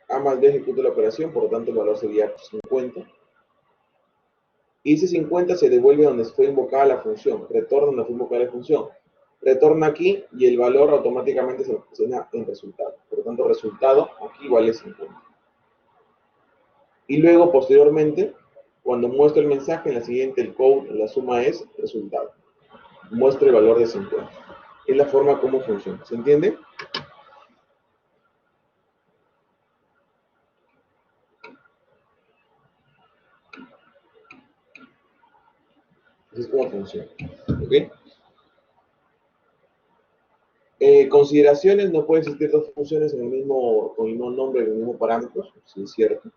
A más B ejecuta la operación, por lo tanto el valor sería 50. Y ese 50 se devuelve donde fue invocada la función, retorna donde fue invocada la función. Retorna aquí y el valor automáticamente se almacena en resultado. Por lo tanto, resultado aquí vale 50. Y luego, posteriormente, cuando muestra el mensaje, en la siguiente, el code, la suma es resultado. Muestra el valor de 50. Es la forma como funciona. ¿Se entiende? Así es como funciona. ¿Ok? Consideraciones, no puede existir dos funciones con el mismo nombre, con el mismo parámetro, sí es cierto.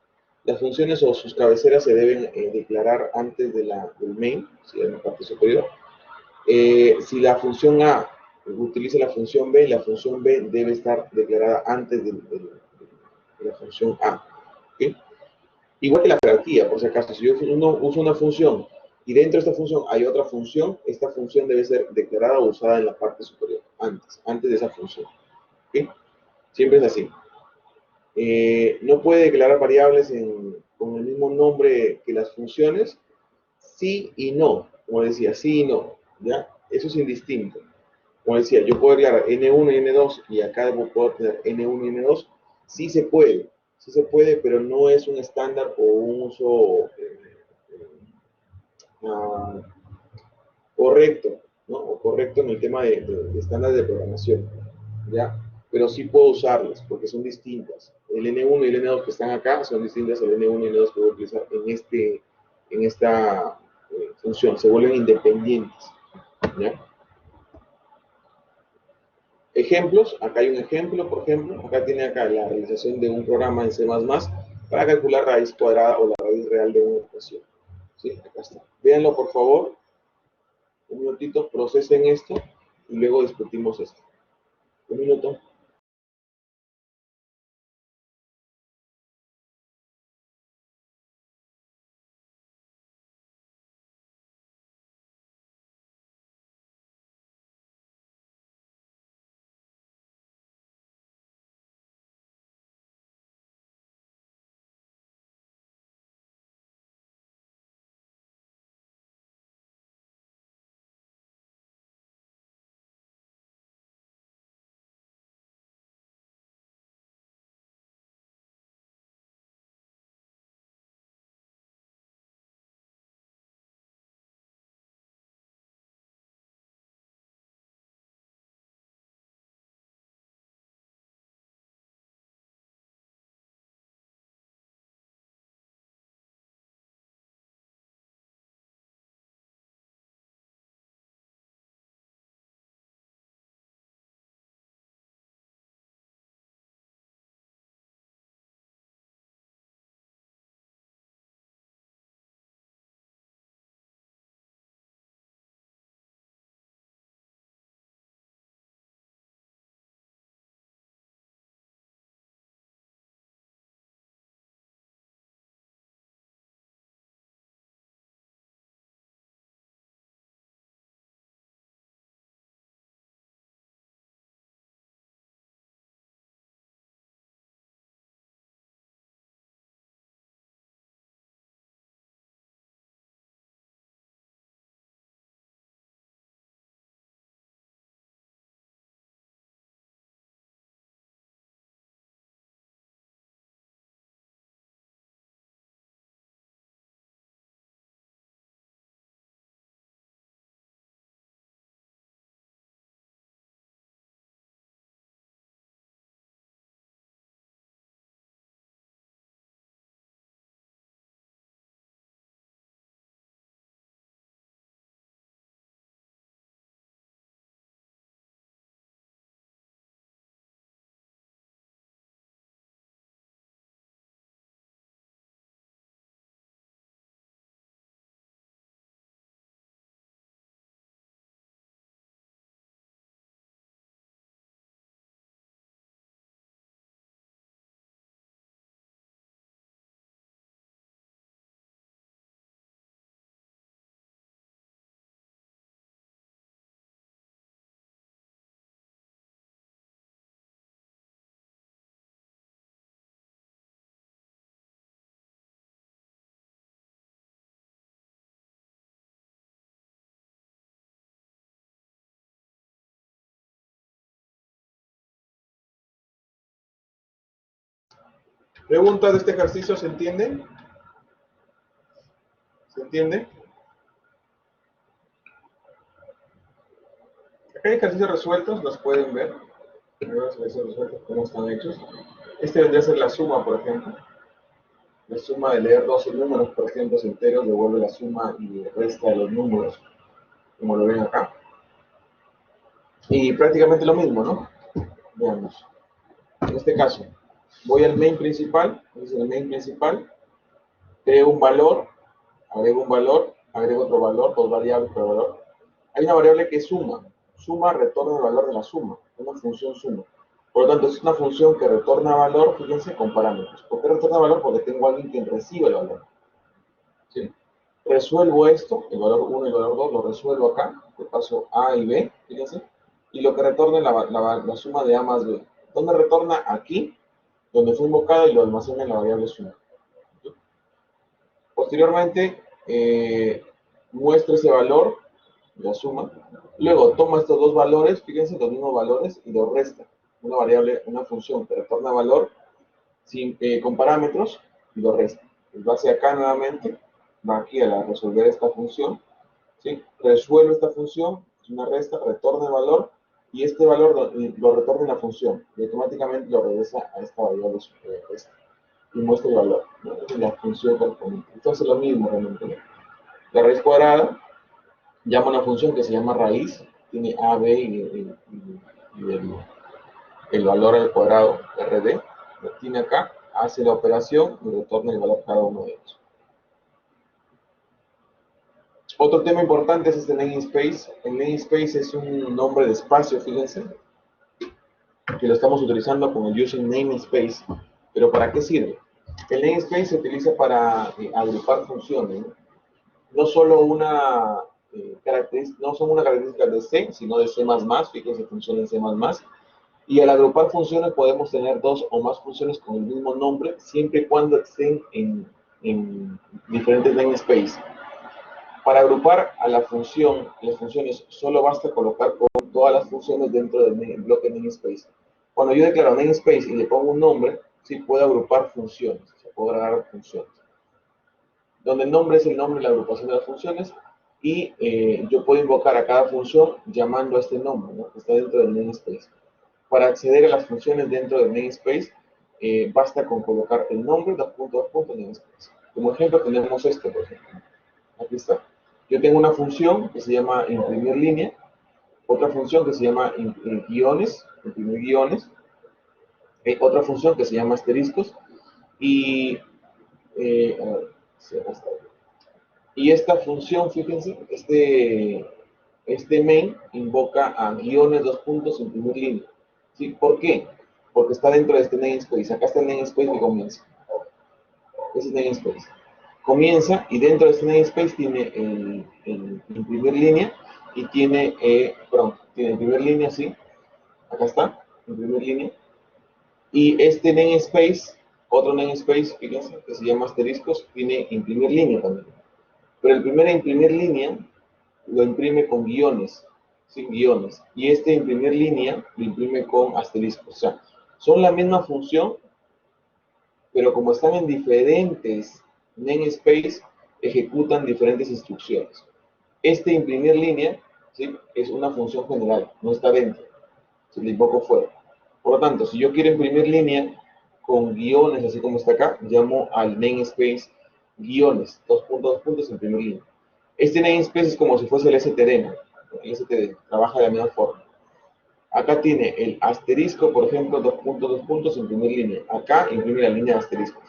Las funciones o sus cabeceras se deben declarar antes del main, ¿sí? En la parte superior. Si la función A utiliza la función B, la función B debe estar declarada antes de la función A. ¿Okay? Igual que la jerarquía, por si acaso, si yo uso una función y dentro de esta función hay otra función, esta función debe ser declarada o usada en la parte superior, antes de esa función. ¿Okay? Siempre es así. No puede declarar variables con el mismo nombre que las funciones, sí y no, como decía, sí y no, ¿ya? Eso es indistinto. Como decía, yo puedo declarar N1 y N2 y acá puedo tener N1 y N2, sí se puede, pero no es un estándar o un uso uh, correcto, ¿no? O correcto en el tema de estándares de programación, ¿ya? Pero sí puedo usarlas porque son distintas. El N1 y el N2 que están acá son distintas al N1 y N2 que voy a utilizar en esta función, se vuelven independientes, ¿ya? Ejemplos, acá hay un ejemplo, por ejemplo, acá tiene acá la realización de un programa en C++ para calcular raíz cuadrada o la raíz real de una ecuación. ¿Sí? Acá está. Véanlo, por favor, un minutito, procesen esto y luego discutimos esto. Un minuto. ¿Preguntas de este ejercicio? ¿Se entiende? ¿Se entiende? Acá hay ejercicios resueltos, los pueden ver. Los ejercicios resueltos, cómo están hechos. Este vendría a ser la suma, por ejemplo. La suma de leer 12 números, por ejemplo, enteros, devuelve la suma y resta de los números, como lo ven acá. Y prácticamente lo mismo, ¿no? Veamos. En este caso, voy al main principal, en el main principal, creo un valor, agrego otro valor, dos variables por valor. Hay una variable que es suma. Suma retorna el valor de la suma, una función suma. Por lo tanto, es una función que retorna valor, fíjense, con parámetros. ¿Por qué retorna valor? Porque tengo a alguien que recibe el valor. ¿Sí? Resuelvo esto, el valor 1 y el valor 2, lo resuelvo acá, de paso A y B, fíjense, y lo que retorna es la suma de A más B. ¿Dónde retorna? Aquí, donde fue invocado y lo almacena en la variable suma. ¿Sí? Posteriormente, muestra ese valor, la suma, luego toma estos dos valores, fíjense, los mismos valores, y los resta. Una variable, una función que retorna valor con parámetros y lo resta. En base acá nuevamente, va aquí a resolver esta función, ¿sí? Resuelve esta función, es una resta, retorna el valor, y este valor lo retorna en la función, y automáticamente lo regresa a esta variable resta, y muestra el valor, ¿no? Es la función correspondiente. Entonces lo mismo realmente, ¿no? La raíz cuadrada llama una función que se llama raíz, tiene a, b y el valor al cuadrado, rd, lo tiene acá, hace la operación y retorna el valor cada uno de ellos. Otro tema importante es este namespace. El namespace es un nombre de espacio, fíjense, que lo estamos utilizando con el using namespace. ¿Pero para qué sirve? El namespace se utiliza para agrupar funciones, ¿no? No solo una no son una característica de C, sino de C++, fíjense, funciona en C++. Y al agrupar funciones podemos tener dos o más funciones con el mismo nombre, siempre y cuando estén en diferentes namespace. Para agrupar a las funciones, solo basta colocar con todas las funciones dentro del bloque namespace. Cuando yo declaro namespace y le pongo un nombre, sí puedo agrupar funciones, o sea, puedo agregar funciones. Donde el nombre es el nombre de la agrupación de las funciones, y yo puedo invocar a cada función llamando a este nombre, ¿no? Que está dentro del namespace. Para acceder a las funciones dentro del namespace, basta con colocar el nombre, namespace. Como ejemplo tenemos esto, por ejemplo. Aquí está. Yo tengo una función que se llama imprimir línea, otra función que se llama guiones, imprimir guiones, otra función que se llama asteriscos, y, a ver, y esta función, fíjense, este main invoca a guiones, dos puntos, imprimir línea. ¿Sí? ¿Por qué? Porque está dentro de este namespace. Acá está el namespace que comienza. Ese es namespace. Comienza y dentro de este namespace tiene el imprimir línea y tiene, tiene imprimir línea, sí. Acá está, imprimir línea. Y este namespace, otro namespace, fíjense, que se llama asteriscos, tiene imprimir línea también. Pero el primer imprimir línea lo imprime con guiones, sin guiones. Y este imprimir línea lo imprime con asteriscos. O sea, son la misma función, pero como están en diferentes namespace, ejecutan diferentes instrucciones. Este imprimir línea, ¿sí? Es una función general, no está dentro, se le invoco fuera. Por lo tanto, si yo quiero imprimir línea con guiones, así como está acá, llamo al namespace guiones, dos puntos, imprimir línea. Este namespace es como si fuese el std, ¿no? El std trabaja de la misma forma. Acá tiene el asterisco, por ejemplo, dos puntos, imprimir línea. Acá imprime la línea de asteriscos.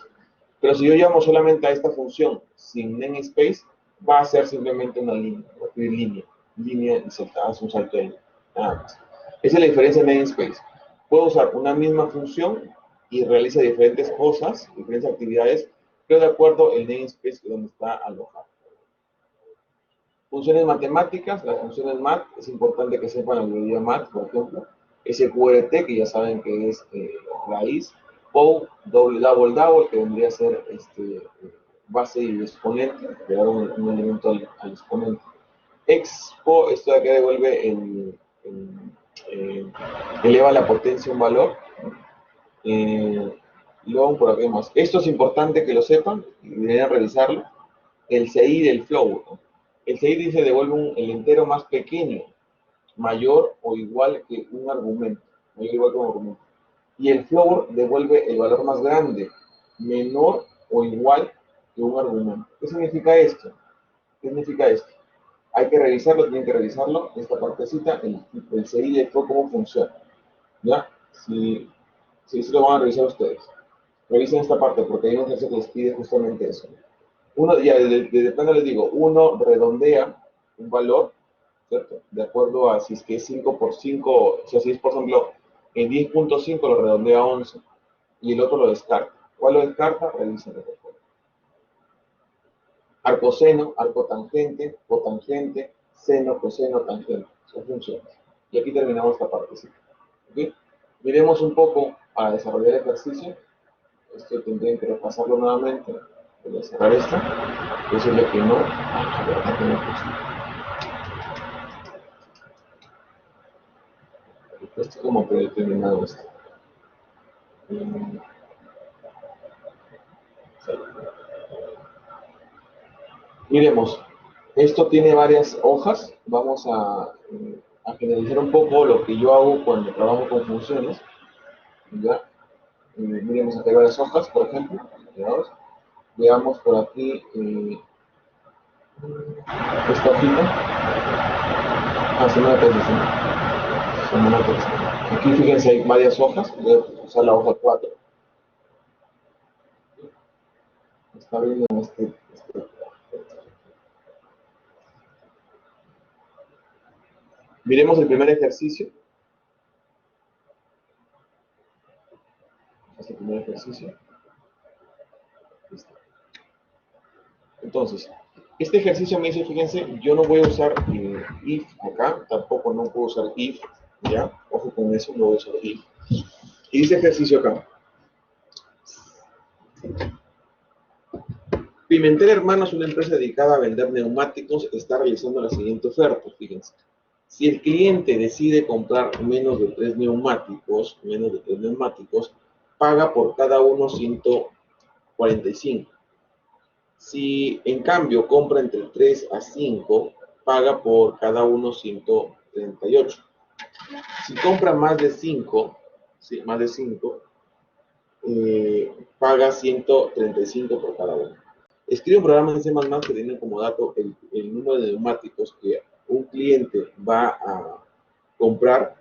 Pero si yo llamo solamente a esta función sin namespace, va a ser simplemente una línea, va a escribir línea y hace un salto de línea, nada más. Esa es la diferencia en namespace. Puedo usar una misma función y realiza diferentes cosas, diferentes actividades, pero de acuerdo al namespace donde está alojado. Funciones matemáticas, las funciones mat, es importante que sepan la librería mat, por ejemplo, SQRT, que ya saben que es raíz, POW, double, que vendría a ser base y exponente, crear un elemento al exponente. Expo, esto de acá devuelve eleva la potencia a un valor. Y luego por aquí más. Esto es importante que lo sepan y deberían revisarlo. El CI del flow, ¿no? El CI dice devuelve el entero más pequeño, mayor o igual que un argumento. Mayor o igual que un argumento. Y el floor devuelve el valor más grande, menor o igual que un argumento. ¿Qué significa esto? ¿Qué significa esto? Hay que revisarlo, tienen que revisarlo, esta partecita, el CI de flow, cómo funciona. ¿Ya? Si lo van a revisar ustedes. Revisen esta parte porque hay un ejercicio que les pide justamente eso. Uno, ya desde plano les digo, uno redondea un valor, ¿cierto? De acuerdo a si es que es 5 por 5, o sea, si es por ejemplo en 10.5 lo redondea a 11 y el otro lo descarta. ¿Cuál lo descarta? Revisen. Arcoseno, arcotangente, cotangente, seno, coseno, tangente. Son funciones. Y aquí terminamos esta partecita. ¿Okay? Miremos un poco a desarrollar el ejercicio. Esto tendrían que repasarlo nuevamente. Voy a cerrar esto. Decirle que no. A ver, aquí no funciona. Esto como predeterminado esto. Miremos. Esto tiene varias hojas. Vamos a generalizar un poco lo que yo hago cuando trabajo con funciones. ¿Ya? Miremos, aquí hay varias hojas, por ejemplo. Veamos por aquí esta hojita. Semana 3, semana 3. Aquí fíjense, hay varias hojas. Voy a usar la hoja 4. Está bien en este. Miremos el primer ejercicio. Este primer ejercicio. Entonces, este ejercicio me dice, fíjense, yo no voy a usar if acá, tampoco no puedo usar if, ¿ya? Ojo con eso, no voy a usar if. Y dice ejercicio acá. Pimentel Hermanos, una empresa dedicada a vender neumáticos, está realizando la siguiente oferta, fíjense. Si el cliente decide comprar menos de 3 neumáticos, paga por cada uno 145. Si en cambio compra entre 3 a 5, paga por cada uno 138. Si compra más de 5, ¿sí? Paga 135 por cada uno. Escribe un programa en C++ que tiene como dato el número de neumáticos que un cliente va a comprar,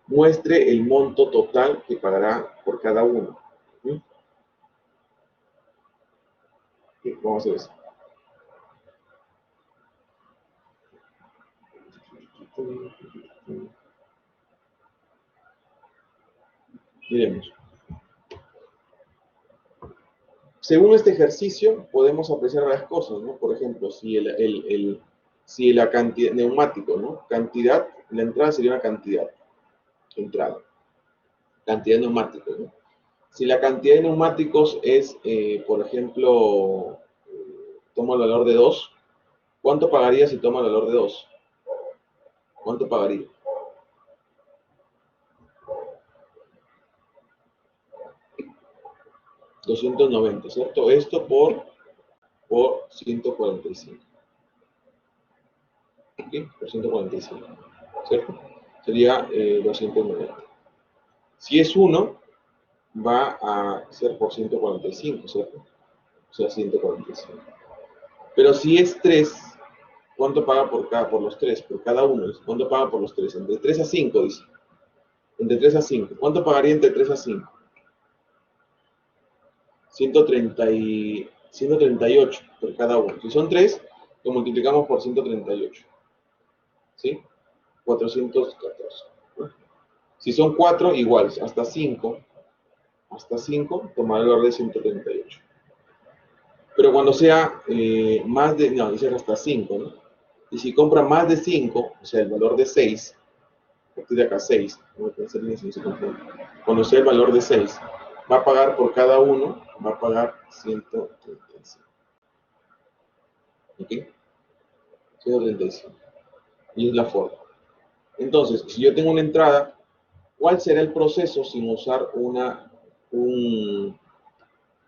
muestre el monto total que pagará por cada uno. ¿Sí? Vamos a hacer eso. Miremos. Según este ejercicio, podemos apreciar varias cosas, ¿no? Por ejemplo, si la cantidad, neumático, ¿no? Cantidad, la entrada sería una cantidad, entrada. Cantidad de neumáticos, ¿no? Si la cantidad de neumáticos es, por ejemplo, tomo el valor de 2, ¿cuánto pagaría si toma el valor de 2? ¿Cuánto pagaría? $290, ¿cierto? Esto por 145. ¿Okay? Por 145, ¿cierto? Sería 290. Si es 1, va a ser por 145, ¿cierto? O sea, 145. Pero si es 3, ¿cuánto paga por los 3? Por cada uno. ¿Cuánto paga por los 3? Entre 3 a 5, dice. Entre 3 a 5. ¿Cuánto pagaría entre 3 a 5? 138 por cada uno. Si son 3, lo multiplicamos por 138. ¿Sí? 414. Si son 4, igual. Hasta 5, tomará el valor de 138. Pero cuando sea más de, no, dice hasta 5, ¿no? Y si compra más de 5, o sea, el valor de 6, a partir de acá 6, no pensar en eso, cuando sea el valor de 6, va a pagar por cada uno, va a pagar 135. ¿Ok? 135. Y es la forma. Entonces, si yo tengo una entrada, ¿cuál será el proceso sin usar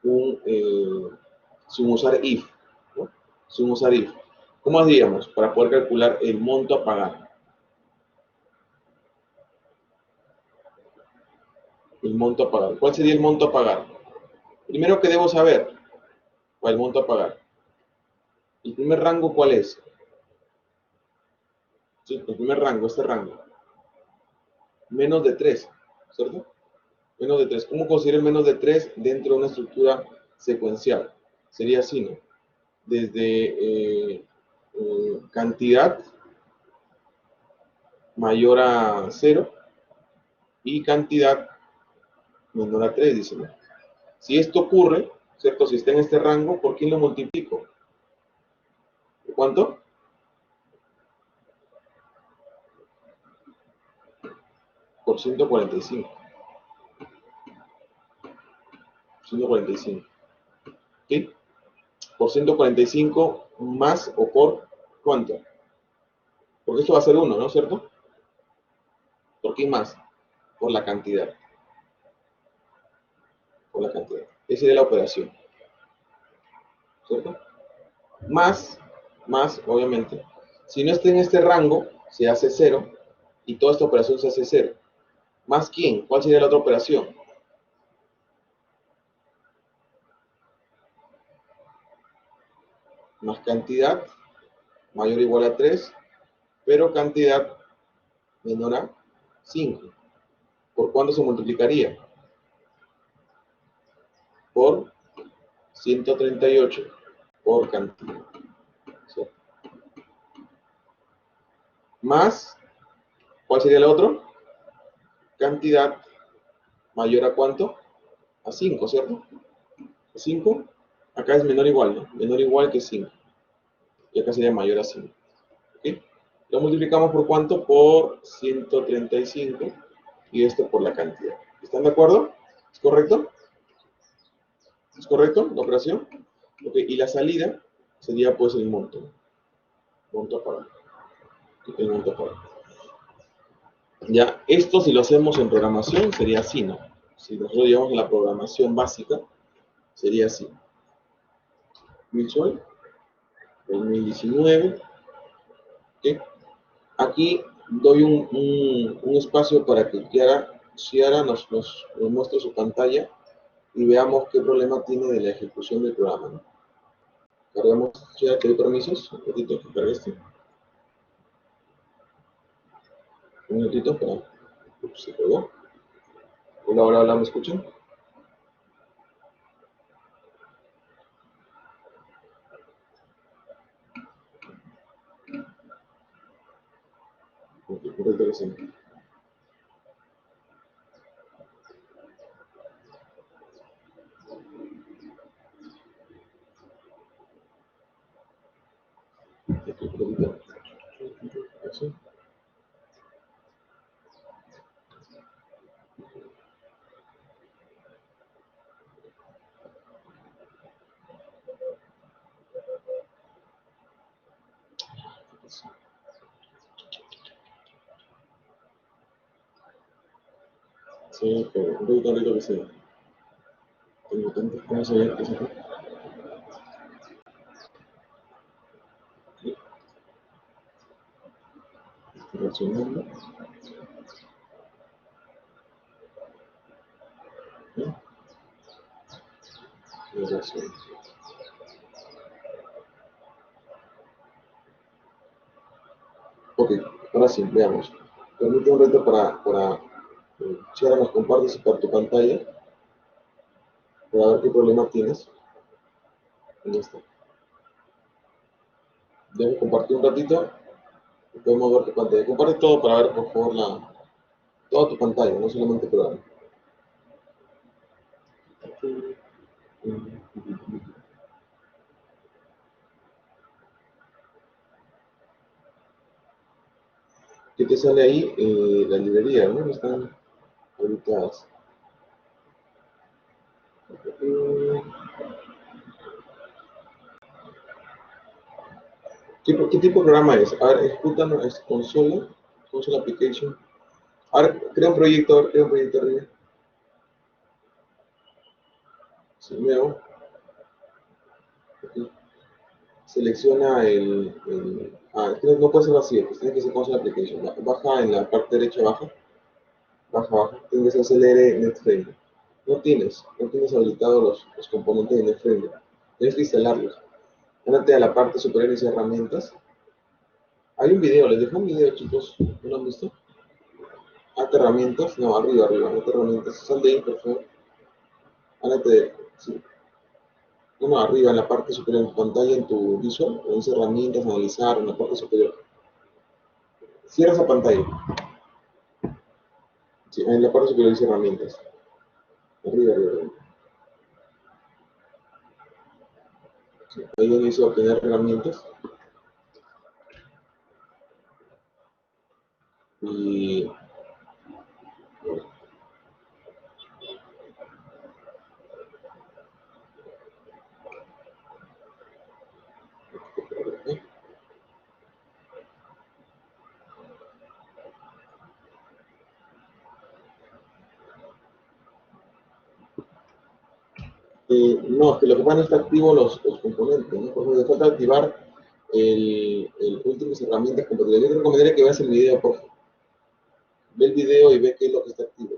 sin usar if, ¿no? Sin usar if. ¿Cómo haríamos para poder calcular el monto a pagar? El monto a pagar. ¿Cuál sería el monto a pagar? Primero que debo saber, ¿cuál es el monto a pagar? ¿El primer rango cuál es? Sí, el primer rango, este rango. Menos de 3, ¿cierto? Menos de 3. ¿Cómo conseguir el menos de 3 dentro de una estructura secuencial? Sería así, ¿no? Desde cantidad mayor a 0 y cantidad menor a 3, dice, ¿no? Si esto ocurre, ¿cierto? Si está en este rango, ¿por quién lo multiplico? ¿Por cuánto? Por 145. 145. ¿Sí? Por 145 más o por ¿cuánto? Porque esto va a ser 1, ¿no? ¿Cierto? ¿Por qué más? Por la cantidad. Por la cantidad. Esa sería la operación. ¿Cierto? Más, obviamente. Si no está en este rango, se hace 0 y toda esta operación se hace 0. ¿Más quién? ¿Cuál sería la otra operación? Más cantidad mayor o igual a 3, pero cantidad menor a 5. ¿Por cuánto se multiplicaría? Por 138 por cantidad. ¿Cierto? Más, ¿cuál sería el otro? Cantidad mayor a ¿cuánto? A 5, ¿cierto? A 5, acá es menor o igual, ¿no? Menor o igual que 5. Y acá sería mayor a 5. ¿Okay? Lo multiplicamos por ¿cuánto? Por 135 y esto por la cantidad. ¿Están de acuerdo? ¿Es correcto? ¿Es correcto la operación? Ok, y la salida sería pues el monto. Monto a pagar. El monto a pagar. Ya, esto si lo hacemos en programación sería así, ¿no? Si nosotros llevamos la programación básica, sería así. Visual 2019. ¿Okay? Aquí doy un espacio para que Chiara nos muestre su pantalla y veamos qué problema tiene de la ejecución del programa, ¿no? Cargamos, Chiara, te doy permisos, un minutito que cargue este. Un minutito para... Ups, se pegó. Hola, hola, hola, ¿me escuchan? Ok, correcto que sí. Así. Sí, pero un poquito rico que sea. Tengo tantas cosas abiertas acá. Estoy reaccionando. Y reacciono. Ok, ahora sí, veamos. Permite un reto para Chiara, nos compartes por tu pantalla para ver qué problema tienes. Ahí está. Déjame compartir un ratito y podemos ver tu pantalla. Comparte todo para ver, por favor, toda tu pantalla, no solamente el programa. ¿Qué te sale ahí? La librería, ¿no? Están habilitadas. ¿Qué tipo de programa es? A ver, ejecútanos, es console application. A ver, crea un proyecto, crea un proyecto arriba. nuevo, aquí, selecciona es que no puede ser vacío, pues tiene que ser console application. Baja en la parte derecha, baja, tienes acelere NetFrame. No tienes habilitados los componentes de NetFrame. Tienes que instalarlos. Ándate a la parte superior y dice herramientas. Hay un video, les dejo un video, chicos. ¿No lo han visto? Herramientas. No, arriba, herramientas. Sal de ahí, por favor. Ándate, sí. No, arriba, en la parte superior de tu pantalla, en tu visual, dice herramientas, analizar, en la parte superior. Cierra esa pantalla. Sí, en la parte superior dice herramientas. Arriba. Sí, ahí donde dice obtener herramientas. Y no, es que lo que pasa no está activo los componentes, ¿no? Por ejemplo, te falta activar el últimas herramientas compatibles. Yo te recomendaría que veas el video, por favor. Ve el video y ve qué es lo que está activo.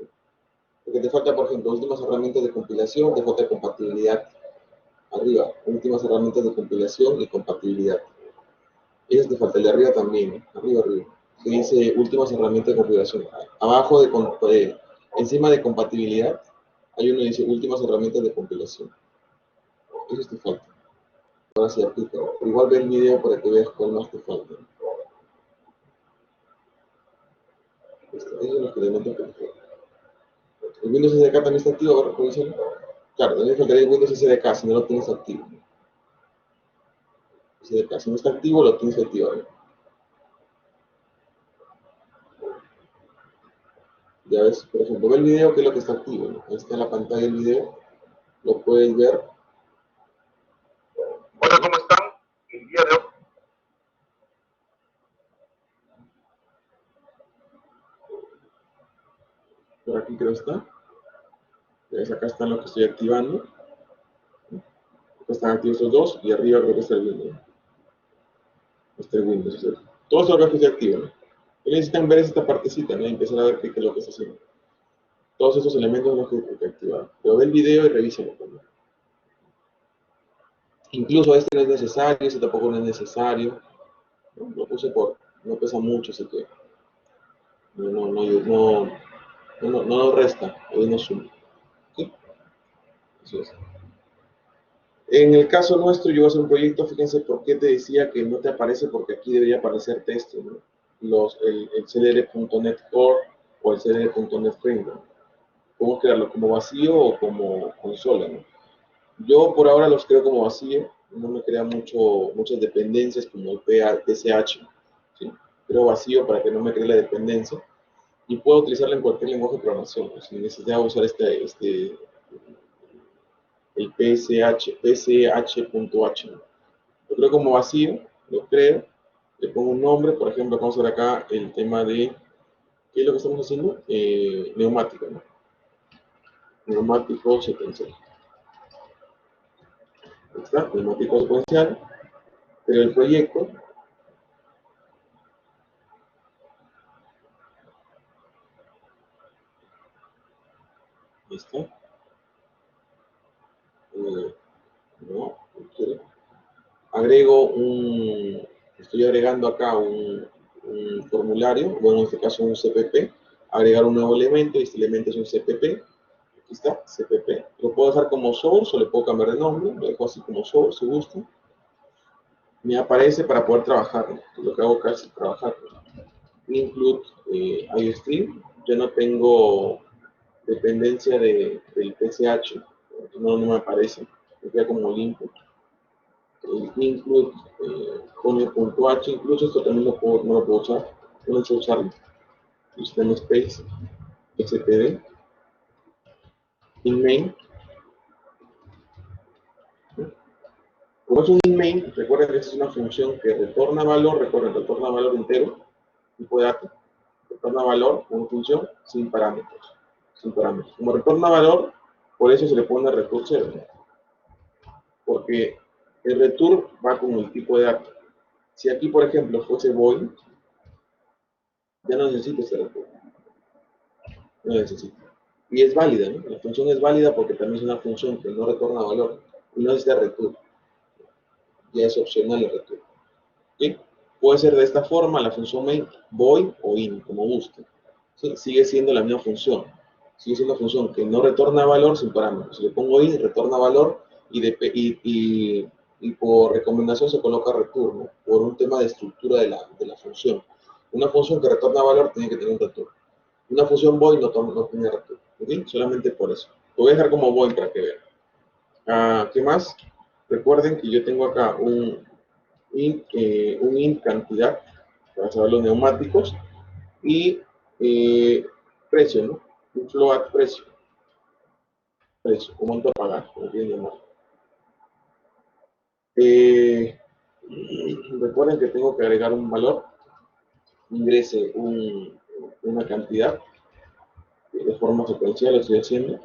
Porque te falta, por ejemplo, últimas herramientas de compilación, te falta compatibilidad. Arriba, últimas herramientas de compilación y compatibilidad. Eso te falta, el de arriba también, ¿no? Arriba. Que dice últimas herramientas de compilación. Abajo, encima de compatibilidad, hay uno que dice últimas herramientas de compilación. Eso te falta. Ahora se aplica. Igual ve el video para que veas cuál más te falta. Eso es lo que le meto por favor. El Windows SDK también está activo, ahora revísalo. Claro, también faltaría el Windows SDK si no lo tienes activo. SDK, si no está activo, lo tienes que activar. Ya ves, por ejemplo, ve el video que es lo que está activo, ¿no? Ahí está en la pantalla el video, lo puedes ver. Hola, ¿cómo están? El día de hoy. Por aquí creo que está. Ya ves, acá están los que estoy activando. Acá están activos estos dos y arriba creo que está el Windows. Está el Windows. Todos los que estoy activo, ¿no? Y necesitan ver esta partecita, ¿no? Y empezar a ver qué es lo que está haciendo. Todos esos elementos los que activar. Pero ve el video y revísalo también. Incluso este no es necesario, este tampoco no es necesario. ¿No? Lo puse no pesa mucho, así que no resta, hoy no suma. ¿Sí? Eso es. En el caso nuestro, yo voy a hacer un proyecto, fíjense por qué te decía que no te aparece, porque aquí debería aparecerte esto, ¿no? El cdr.net core o el cdr.net framework. Podemos crearlo como vacío o como consola, ¿no? Yo por ahora los creo como vacío, no me crea muchas dependencias como el PSH, ¿sí? Creo vacío para que no me cree la dependencia y puedo utilizarlo en cualquier lenguaje de programación, ¿no? Sin necesidad de usar el PSH.h, ¿no? Lo creo como vacío, lo creo, le pongo un nombre, por ejemplo, vamos a ver acá el tema de, ¿qué es lo que estamos haciendo? Neumático, ¿no? Neumático secuencial. Ahí está, neumático secuencial, creo el proyecto. Ahí está. No quiero. Estoy agregando acá un formulario, bueno, en este caso un CPP, agregar un nuevo elemento, y este elemento es un CPP, aquí está, CPP, lo puedo dejar como source o le puedo cambiar de nombre, lo dejo así como source si gusta, me aparece para poder trabajar, lo que hago acá es trabajar, include iostream, ya no tengo dependencia del PCH, no me aparece, me queda como el input. Include pone.h, incluso esto también no lo puedo usar, no necesito usarlo. System space, std, in main. Como es un in main, recuerden que esta es una función que retorna valor, retorna valor entero, tipo de dato, retorna valor como función sin parámetros. Como retorna valor, por eso se le pone recurso 0. porque el return va con el tipo de dato. Si aquí, por ejemplo, fuese void, ya no necesito ese return. No necesito. Y es válida, ¿no? La función es válida porque también es una función que no retorna valor y no necesita return. Ya es opcional el return. ¿Sí? Puede ser de esta forma, la función main, void o in, como guste. ¿Sí? Sigue siendo la misma función. Sigue siendo una función que no retorna valor sin parámetros. Si le pongo in, retorna valor y por recomendación se coloca return, ¿no? Por un tema de estructura de la función. Una función que retorna valor tiene que tener un return. Una función void no tiene return. ¿Okay? Solamente por eso. Lo voy a dejar como void para que vean. ¿Qué más? Recuerden que yo tengo acá un int cantidad para saber los neumáticos y precio, ¿no? Un float precio, un monto a pagar, como quieren llamar. Recuerden que tengo que agregar un valor, ingrese una cantidad de forma secuencial, lo estoy haciendo,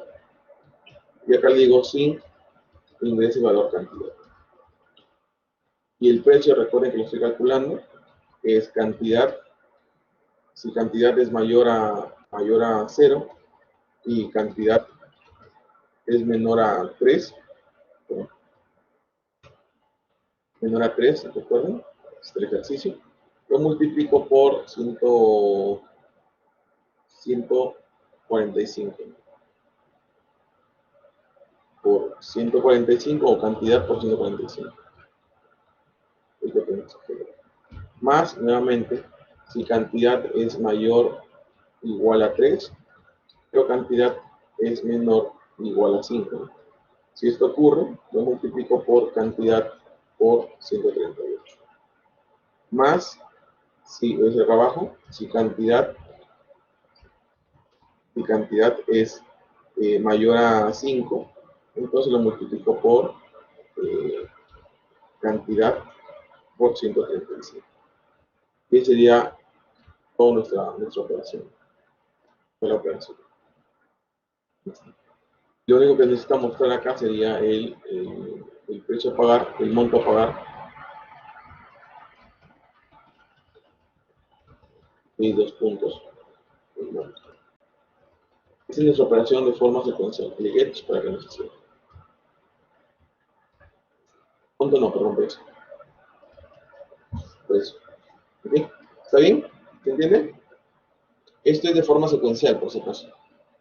y acá le digo sin ingrese valor cantidad. Y el precio, recuerden que lo estoy calculando, es cantidad, si cantidad es mayor a 0 y cantidad es menor a 3, recuerden, este es el ejercicio, lo multiplico por 145, por 145 o cantidad por 145. Es lo que tenemos que hacer. Más, nuevamente, si cantidad es mayor o igual a 3, pero cantidad es menor o igual a 5. Si esto ocurre, lo multiplico por cantidad por 138. Más, si es acá abajo, si cantidad es mayor a 5, entonces lo multiplico por cantidad por 135. Y sería toda nuestra operación. Lo único que necesita mostrar acá sería el precio a pagar, el monto a pagar y 2 puntos. Esa es nuestra operación de forma secuencial. El get para que no se cierre. Monto no, perdón, precio. Precio. ¿Okay? ¿Está bien? ¿Se entiende? Esto es de forma secuencial, por si acaso.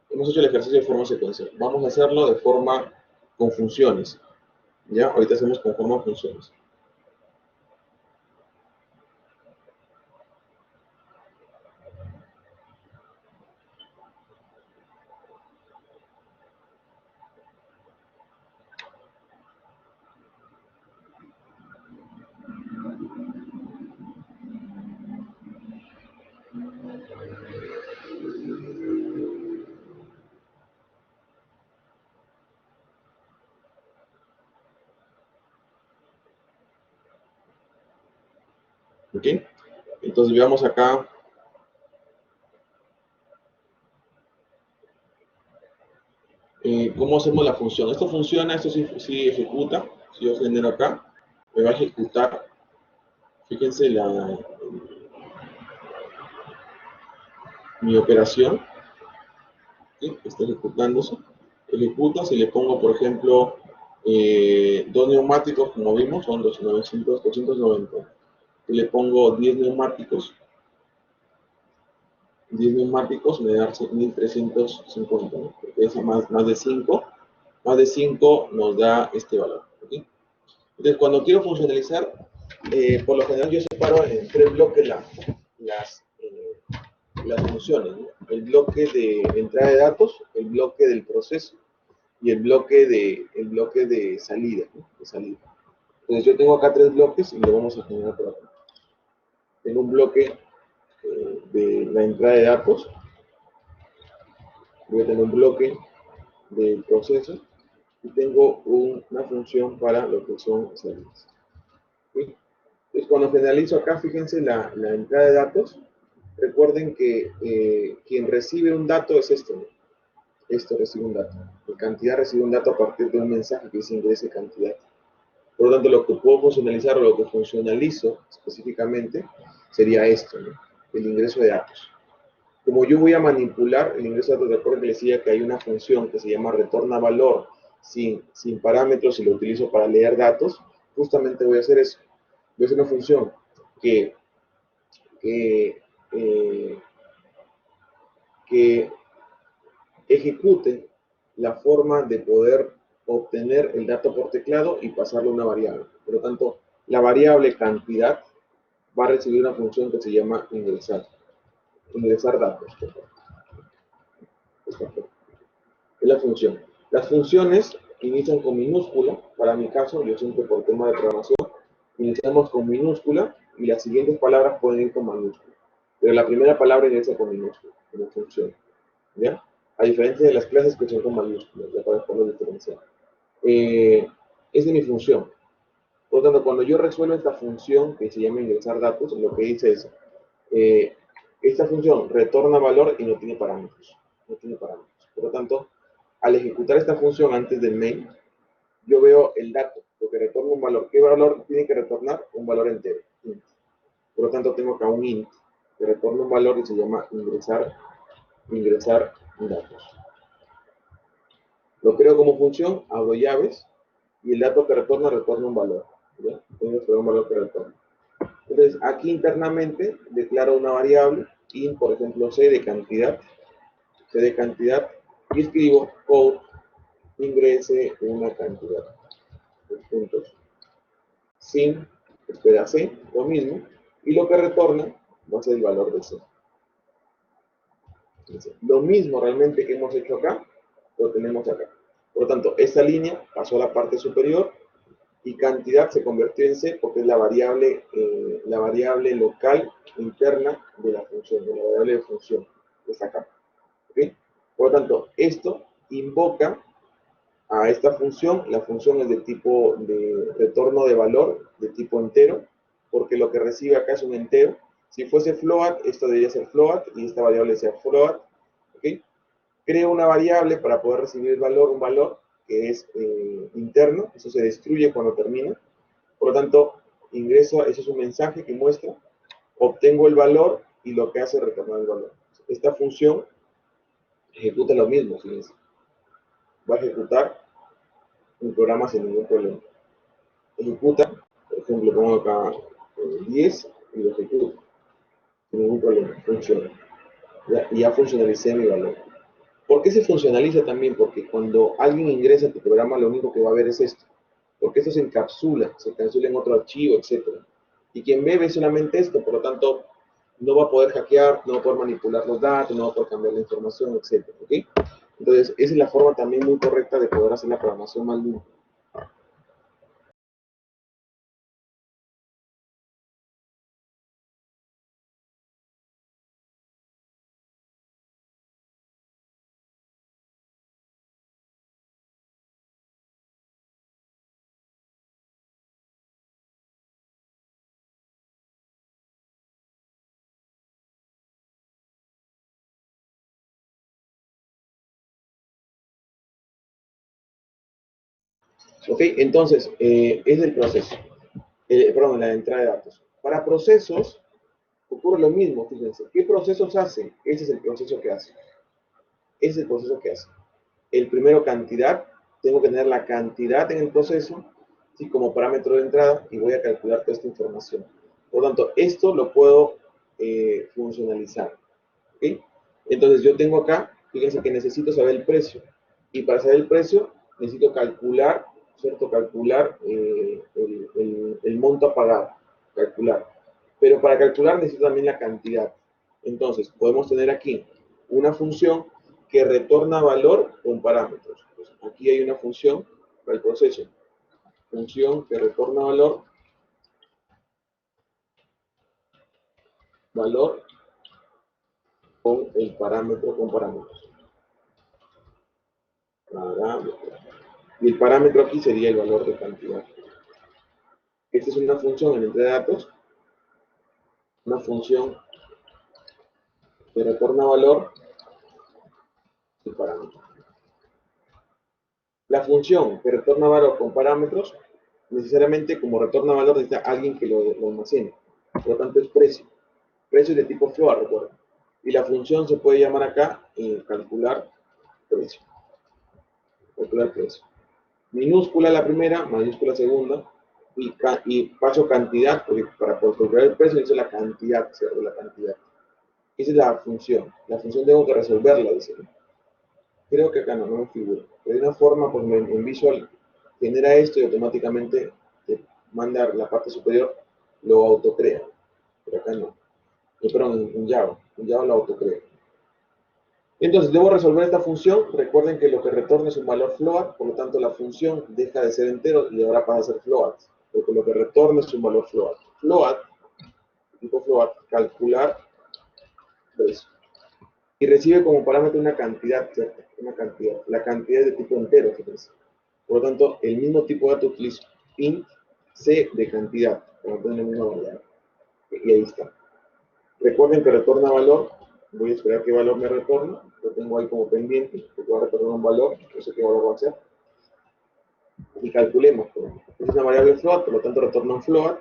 Hemos hecho el ejercicio de forma secuencial. Vamos a hacerlo de forma con funciones. ¿Ya? Ahorita hacemos con forma funciones. ¿Ok? Entonces veamos acá. ¿Cómo hacemos la función? Esto funciona, esto sí ejecuta. Si yo genero acá, me va a ejecutar. Fíjense mi operación. ¿Sí? Está ejecutándose. Ejecuta, si le pongo, por ejemplo, 2 neumáticos, como vimos, son 290. Si le pongo 10 neumáticos, me da 1350, ¿no? Porque es más de 5 nos da este valor. ¿Okay? Entonces, cuando quiero funcionalizar, por lo general yo separo en 3 bloques las funciones, ¿no? El bloque de entrada de datos, el bloque del proceso y el bloque de salida, ¿no? De salida. Entonces yo tengo acá 3 bloques y lo vamos a generar por acá. Tengo un bloque de la entrada de datos, voy a tener un bloque del proceso y tengo una función para lo que son salidas. ¿Sí? Entonces cuando generalizo acá, fíjense la entrada de datos, recuerden que quien recibe un dato es esto, ¿no? Esto recibe un dato. La cantidad recibe un dato a partir de un mensaje que dice ingrese cantidad. Por lo tanto, lo que puedo funcionalizar o lo que funcionalizo específicamente sería esto, ¿no? El ingreso de datos. Como yo voy a manipular el ingreso de datos, recuerden que les decía que hay una función que se llama retorna valor sin parámetros y lo utilizo para leer datos, justamente voy a hacer eso. Voy a hacer una función que, que, eh, que ejecute la forma de poder obtener el dato por teclado y pasarlo a una variable. Por lo tanto, la variable cantidad va a recibir una función que se llama ingresar datos. Es la función. Las funciones inician con minúscula. Para mi caso, yo siempre por tema de programación, iniciamos con minúscula y las siguientes palabras pueden ir con mayúscula. Pero la primera palabra inicia con minúscula, como función. ¿Ya? A diferencia de las clases que son con mayúsculas, ya para poder diferenciar. Es de mi función. Por lo tanto, cuando yo resuelvo esta función que se llama ingresar datos, lo que dice es, esta función retorna valor y no tiene parámetros. No tiene parámetros. Por lo tanto, al ejecutar esta función antes del main, yo veo el dato, lo que retorna un valor. ¿Qué valor tiene que retornar? Un valor entero, int. Por lo tanto, tengo acá un int que retorna un valor y se llama ingresar datos. Lo creo como función, abro llaves, y el dato que retorna un valor. ¿Ya? Tengo un valor que retorna. Entonces, aquí internamente declaro una variable, int, por ejemplo, c de cantidad, y escribo code ingrese una cantidad. Puntos. Sin, espera c, lo mismo, y lo que retorna va a ser el valor de c. Lo mismo realmente que hemos hecho acá, lo tenemos acá. Por lo tanto, esta línea pasó a la parte superior y cantidad se convirtió en C porque es la variable local interna de la función, de la variable de función, esta acá. ¿Okay? Por lo tanto, esto invoca a esta función. La función es de tipo de retorno de valor, de tipo entero, porque lo que recibe acá es un entero. Si fuese float, esto debería ser float y esta variable sea float. ¿Okay? Creo una variable para poder recibir el valor, un valor que es interno, eso se destruye cuando termina. Por lo tanto, ingreso, eso es un mensaje que muestra, obtengo el valor y lo que hace es retornar el valor. Esta función ejecuta lo mismo, fíjense. Va a ejecutar un programa sin ningún problema. Ejecuta, por ejemplo, pongo acá 10 y lo ejecuto sin ningún problema, funciona. Y ya funcionalicé mi valor. ¿Por qué se funcionaliza también? Porque cuando alguien ingresa a tu programa, lo único que va a ver es esto. Porque esto se encapsula en otro archivo, etc. Y quien ve solamente esto, por lo tanto, no va a poder hackear, no va a poder manipular los datos, no va a poder cambiar la información, etc. ¿Okay? Entonces, esa es la forma también muy correcta de poder hacer la programación más limpia. ¿Ok? Entonces, es el proceso. Perdón, la entrada de datos. Para procesos, ocurre lo mismo, fíjense. ¿Qué procesos hace? Ese es el proceso que hace. Ese es el proceso que hace. El primero, cantidad. Tengo que tener la cantidad en el proceso, ¿sí? Como parámetro de entrada, y voy a calcular toda esta información. Por lo tanto, esto lo puedo funcionalizar. ¿Ok? Entonces, yo tengo acá, fíjense que necesito saber el precio. Y para saber el precio, necesito calcular, ¿cierto? Calcular el monto a pagar. Calcular. Pero para calcular necesito también la cantidad. Entonces, podemos tener aquí una función que retorna valor con parámetros. Pues aquí hay una función para el proceso. Función que retorna valor con el parámetro, con parámetros. Y el parámetro aquí sería el valor de cantidad. Esta es una función en entre datos, una función que retorna valor y parámetros. La función que retorna valor con parámetros necesariamente como retorna valor necesita alguien que lo almacene. Por lo tanto es precio. Precio es de tipo float, recuerden. Y la función se puede llamar acá calcular precio. Calcular precio. Minúscula la primera, mayúscula segunda, y paso cantidad, porque para poder calcular el precio dice la cantidad, ¿cierto? La cantidad. Esa es la función. La función tengo que resolverla, dice. Creo que acá no me figura. Pero de una forma, pues en Visual genera esto y automáticamente te manda la parte superior, lo autocrea. Pero acá no. Perdón, en Java. En Java lo autocrea. Entonces, debo resolver esta función. Recuerden que lo que retorna es un valor float, por lo tanto la función deja de ser entero y ahora pasa a ser float, porque lo que retorna es un valor float. Float, tipo float, calcular precio. Y recibe como parámetro una cantidad, ¿cierto? Una cantidad. La cantidad es de tipo entero, fíjense. Por lo tanto, el mismo tipo de dato utilizo int c de cantidad, para tener la misma variable. Y ahí está. Recuerden que retorna valor. Voy a esperar qué valor me retorna. Lo tengo ahí como pendiente, porque va a retornar un valor. No sé qué valor va a ser. Y calculemos. Es una variable float, por lo tanto retorna un float.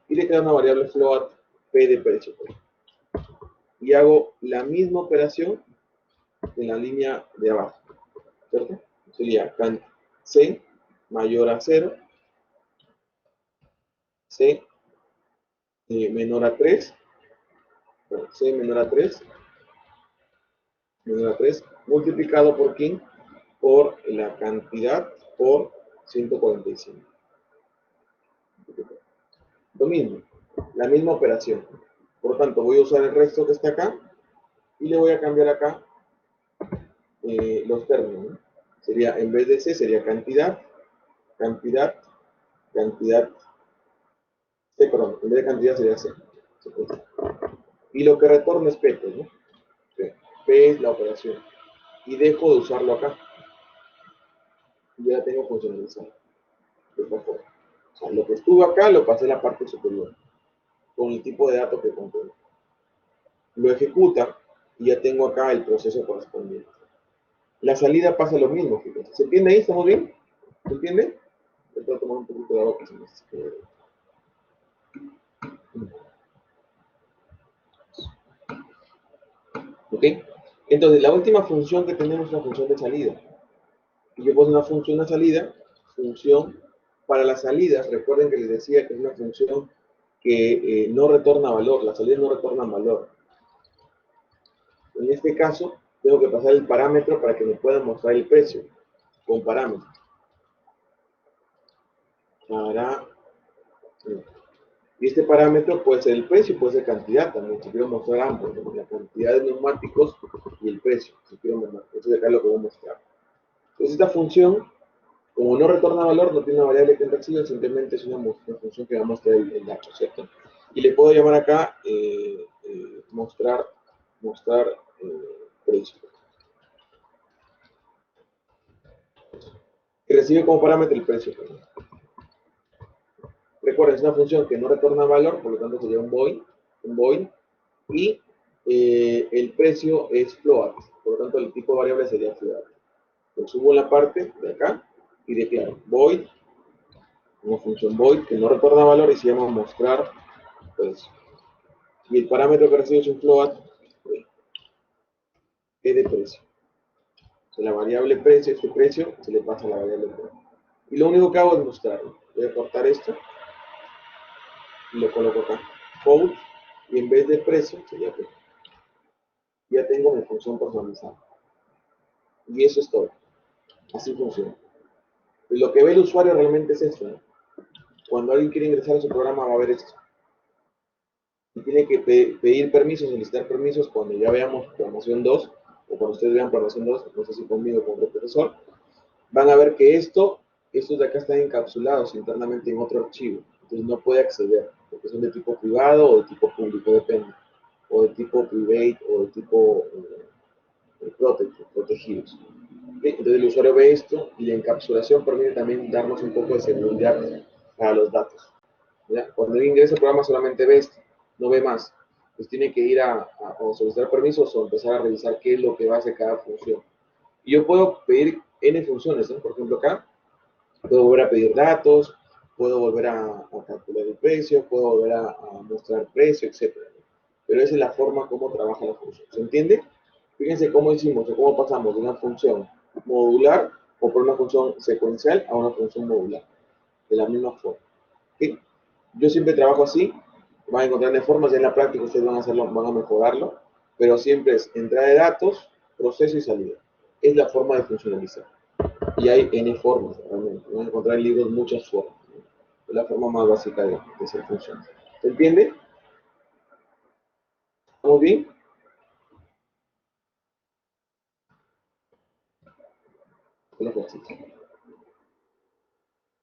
Y le queda una variable float p de precio. Y hago la misma operación en la línea de abajo. ¿Cierto? Sería c mayor a 0. C menor a 3. C menor a 3. Menor a 3 multiplicado por quién, por la cantidad por 145. Lo mismo, la misma operación. Por lo tanto, voy a usar el resto que está acá y le voy a cambiar acá los términos, ¿no? Sería, en vez de C, sería cantidad, cantidad, cantidad, C, perdón, en vez de cantidad sería C. Y lo que retorna es P, pues, ¿no? P es la operación. Y dejo de usarlo acá. Y ya tengo funcionalizado. De esta forma. O sea, lo que estuvo acá lo pasé a la parte superior, con el tipo de datos que contiene. Lo ejecuta y ya tengo acá el proceso correspondiente. La salida pasa lo mismo, fíjense. ¿Se entiende ahí? ¿Estamos bien? ¿Se entiende? Voy a tomar un poquito de agua que se me escapa. ¿Ok? Entonces, la última función que tenemos es la función de salida. Y yo pongo una función de salida, función para las salidas. Recuerden que les decía que es una función que no retorna valor. Las salidas no retornan valor. En este caso, tengo que pasar el parámetro para que me pueda mostrar el precio con parámetros. Y este parámetro puede ser el precio, puede ser cantidad también. Si quiero mostrar ambos, la cantidad de neumáticos y el precio. Si quiero mostrar, entonces acá lo que voy a mostrar. Entonces esta función, como no retorna valor, no tiene una variable que recibe, simplemente es una función que va a mostrar el dato, ¿cierto? Y le puedo llamar acá mostrar precio. Y recibe como parámetro el precio. Recuerden, es una función que no retorna valor, por lo tanto sería un void, y el precio es float, por lo tanto el tipo de variable sería float. Lo subo en la parte de acá y declaro void, una función void que no retorna valor y se llama mostrar precio. Y el parámetro que recibe es un float P de precio. O sea, la variable precio, este precio, se le pasa a la variable precio. Y lo único que hago es mostrarlo. Voy a cortar esto y lo coloco acá. Code, y en vez de precio sería P. Ya tengo mi función personalizada. Y eso es todo. Así funciona. Y lo que ve el usuario realmente es esto, ¿no? Cuando alguien quiere ingresar a su programa va a ver esto. Y tiene que pedir permisos, solicitar permisos cuando ya veamos programación 2, o cuando ustedes vean programación 2, no sé si conmigo o con otro profesor, van a ver que estos de acá están encapsulados internamente en otro archivo. Entonces no puede acceder, porque son de tipo privado o de tipo público, depende. O de tipo private o de tipo protegidos. Entonces el usuario ve esto y la encapsulación permite también darnos un poco de seguridad para los datos. ¿Ya? Cuando él ingresa al programa solamente ve esto, no ve más. Pues tiene que ir a solicitar permisos o empezar a revisar qué es lo que va a hacer cada función. Y yo puedo pedir N funciones, ¿no? Por ejemplo acá, puedo volver a pedir datos, puedo volver a calcular el precio, puedo volver a mostrar precio, etcétera. Pero esa es la forma como trabaja la función. ¿Se entiende? Fíjense cómo hicimos o cómo pasamos de una función modular o por una función secuencial a una función modular. De la misma forma. ¿Sí? Yo siempre trabajo así. Van a encontrar formas y en la práctica ustedes van a hacerlo, van a mejorarlo. Pero siempre es entrada de datos, proceso y salida. Es la forma de funcionalizar. Y hay N formas, realmente. Van a encontrar en libros muchas formas. Es la forma más básica de hacer funciones. ¿Se entiende? ¿Estamos bien? El ejercicio.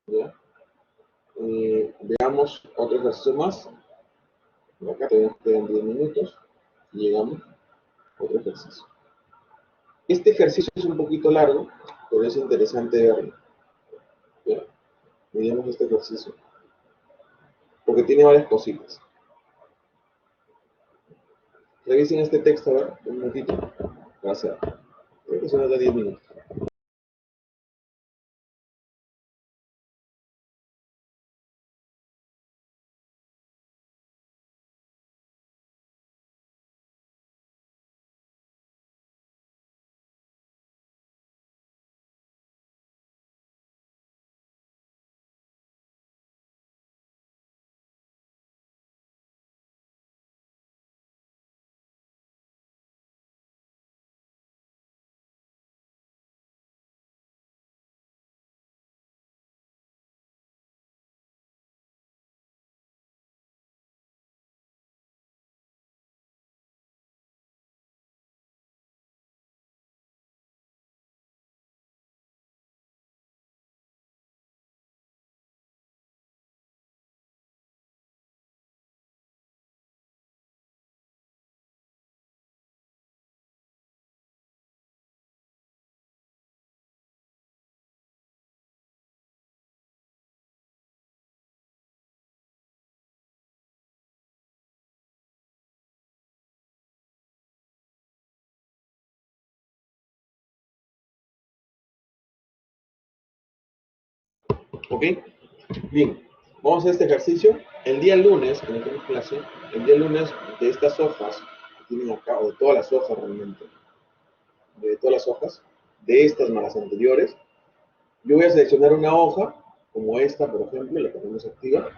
¿Ya? Veamos otro ejercicio más. Acá todavía quedan 10 minutos. Y llegamos a otro ejercicio. Este ejercicio es un poquito largo, pero es interesante verlo. ¿Ya? Miremos este ejercicio. Porque tiene varias cositas. Revisen este texto, a ver, un minutito. Gracias. Creo que son de 10 minutos. ¿Ok? Bien, vamos a hacer este ejercicio. El día lunes, en la clase, el día lunes de estas hojas que tienen acá, o de todas las hojas realmente, de todas las hojas, de estas más las anteriores, yo voy a seleccionar una hoja, como esta, por ejemplo, la tenemos activa,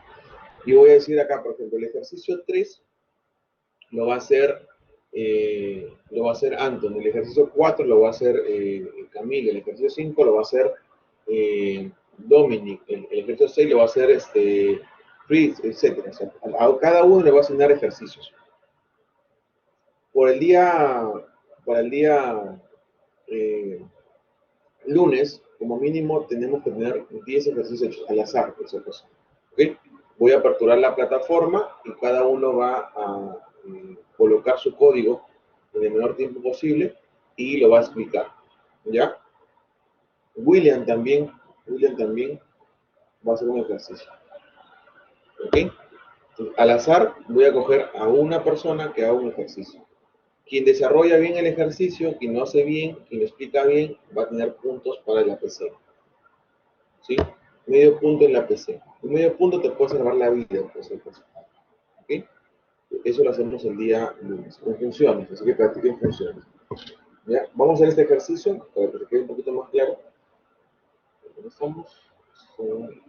y voy a decir acá, por ejemplo, el ejercicio 3 lo va a hacer Anton, el ejercicio 4 lo va a hacer Camilo, el ejercicio 5 lo va a hacer Dominic, el ejercicio 6 lo va a hacer Fritz, etc. O sea, a cada uno le va a asignar ejercicios. Por el día, para el día lunes, como mínimo, tenemos que tener 10 ejercicios al azar, por esa cosa. ¿Okay? Voy a aperturar la plataforma y cada uno va a colocar su código en el menor tiempo posible y lo va a explicar. ¿Ya? William también va a hacer un ejercicio. ¿Ok? Entonces, al azar voy a coger a una persona que haga un ejercicio. Quien desarrolla bien el ejercicio, quien lo hace bien, quien lo explica bien, va a tener puntos para la PC. ¿Sí? Medio punto en la PC. Un medio punto te puede salvar la vida, por supuesto. ¿Ok? Eso lo hacemos el día lunes, con funciones, así que practiquen funciones. ¿Ya? Vamos a hacer este ejercicio para que te quede un poquito más claro. Comenzamos con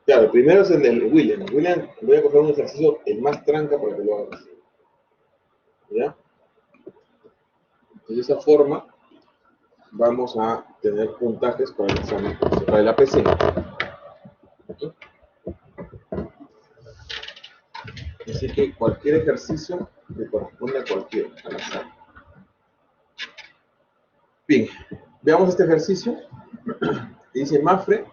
claro, primero es el del William. William, voy a coger un ejercicio el más tranca para que lo hagas. ¿Ya? De esa forma vamos a tener puntajes para el examen, para el APC. ¿Okay? Así que cualquier ejercicio le corresponde a cualquiera, al azar. Bien, veamos este ejercicio. Dice MAPFRE,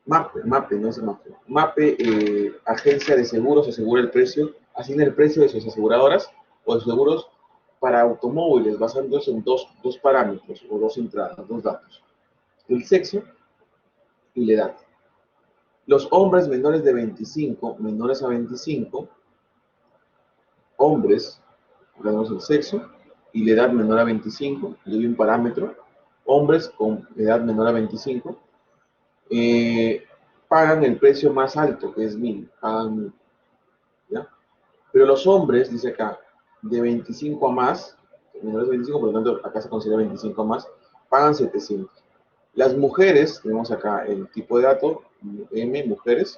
no es MAPFRE. MAPE, agencia de seguros, asegura el precio, asigna el precio de sus aseguradoras o de sus seguros para automóviles, basándose en dos parámetros o dos entradas, dos datos. El sexo y la edad. Los hombres menores de 25, menores a 25, hombres, hablamos del sexo, y la edad menor a 25, le doy un parámetro, hombres con edad menor a 25, pagan el precio más alto, que es 1000, pagan 1000, ¿ya? Pero los hombres, dice acá, de 25 a más, menores de 25, por lo tanto acá se considera 25 a más, pagan 700. Las mujeres, tenemos acá el tipo de dato, M, mujeres,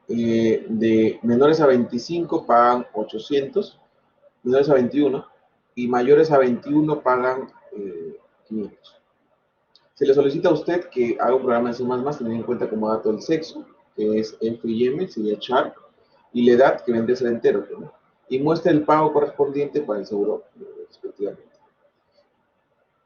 de menores a 25 pagan 800, menores a 21, y mayores a 21 pagan 500. Se le solicita a usted que haga un programa de C++, teniendo en cuenta como dato el sexo, que es F y M, sería char, y la edad, que vendría a ser entero, ¿no? Y muestra el pago correspondiente para el seguro, respectivamente.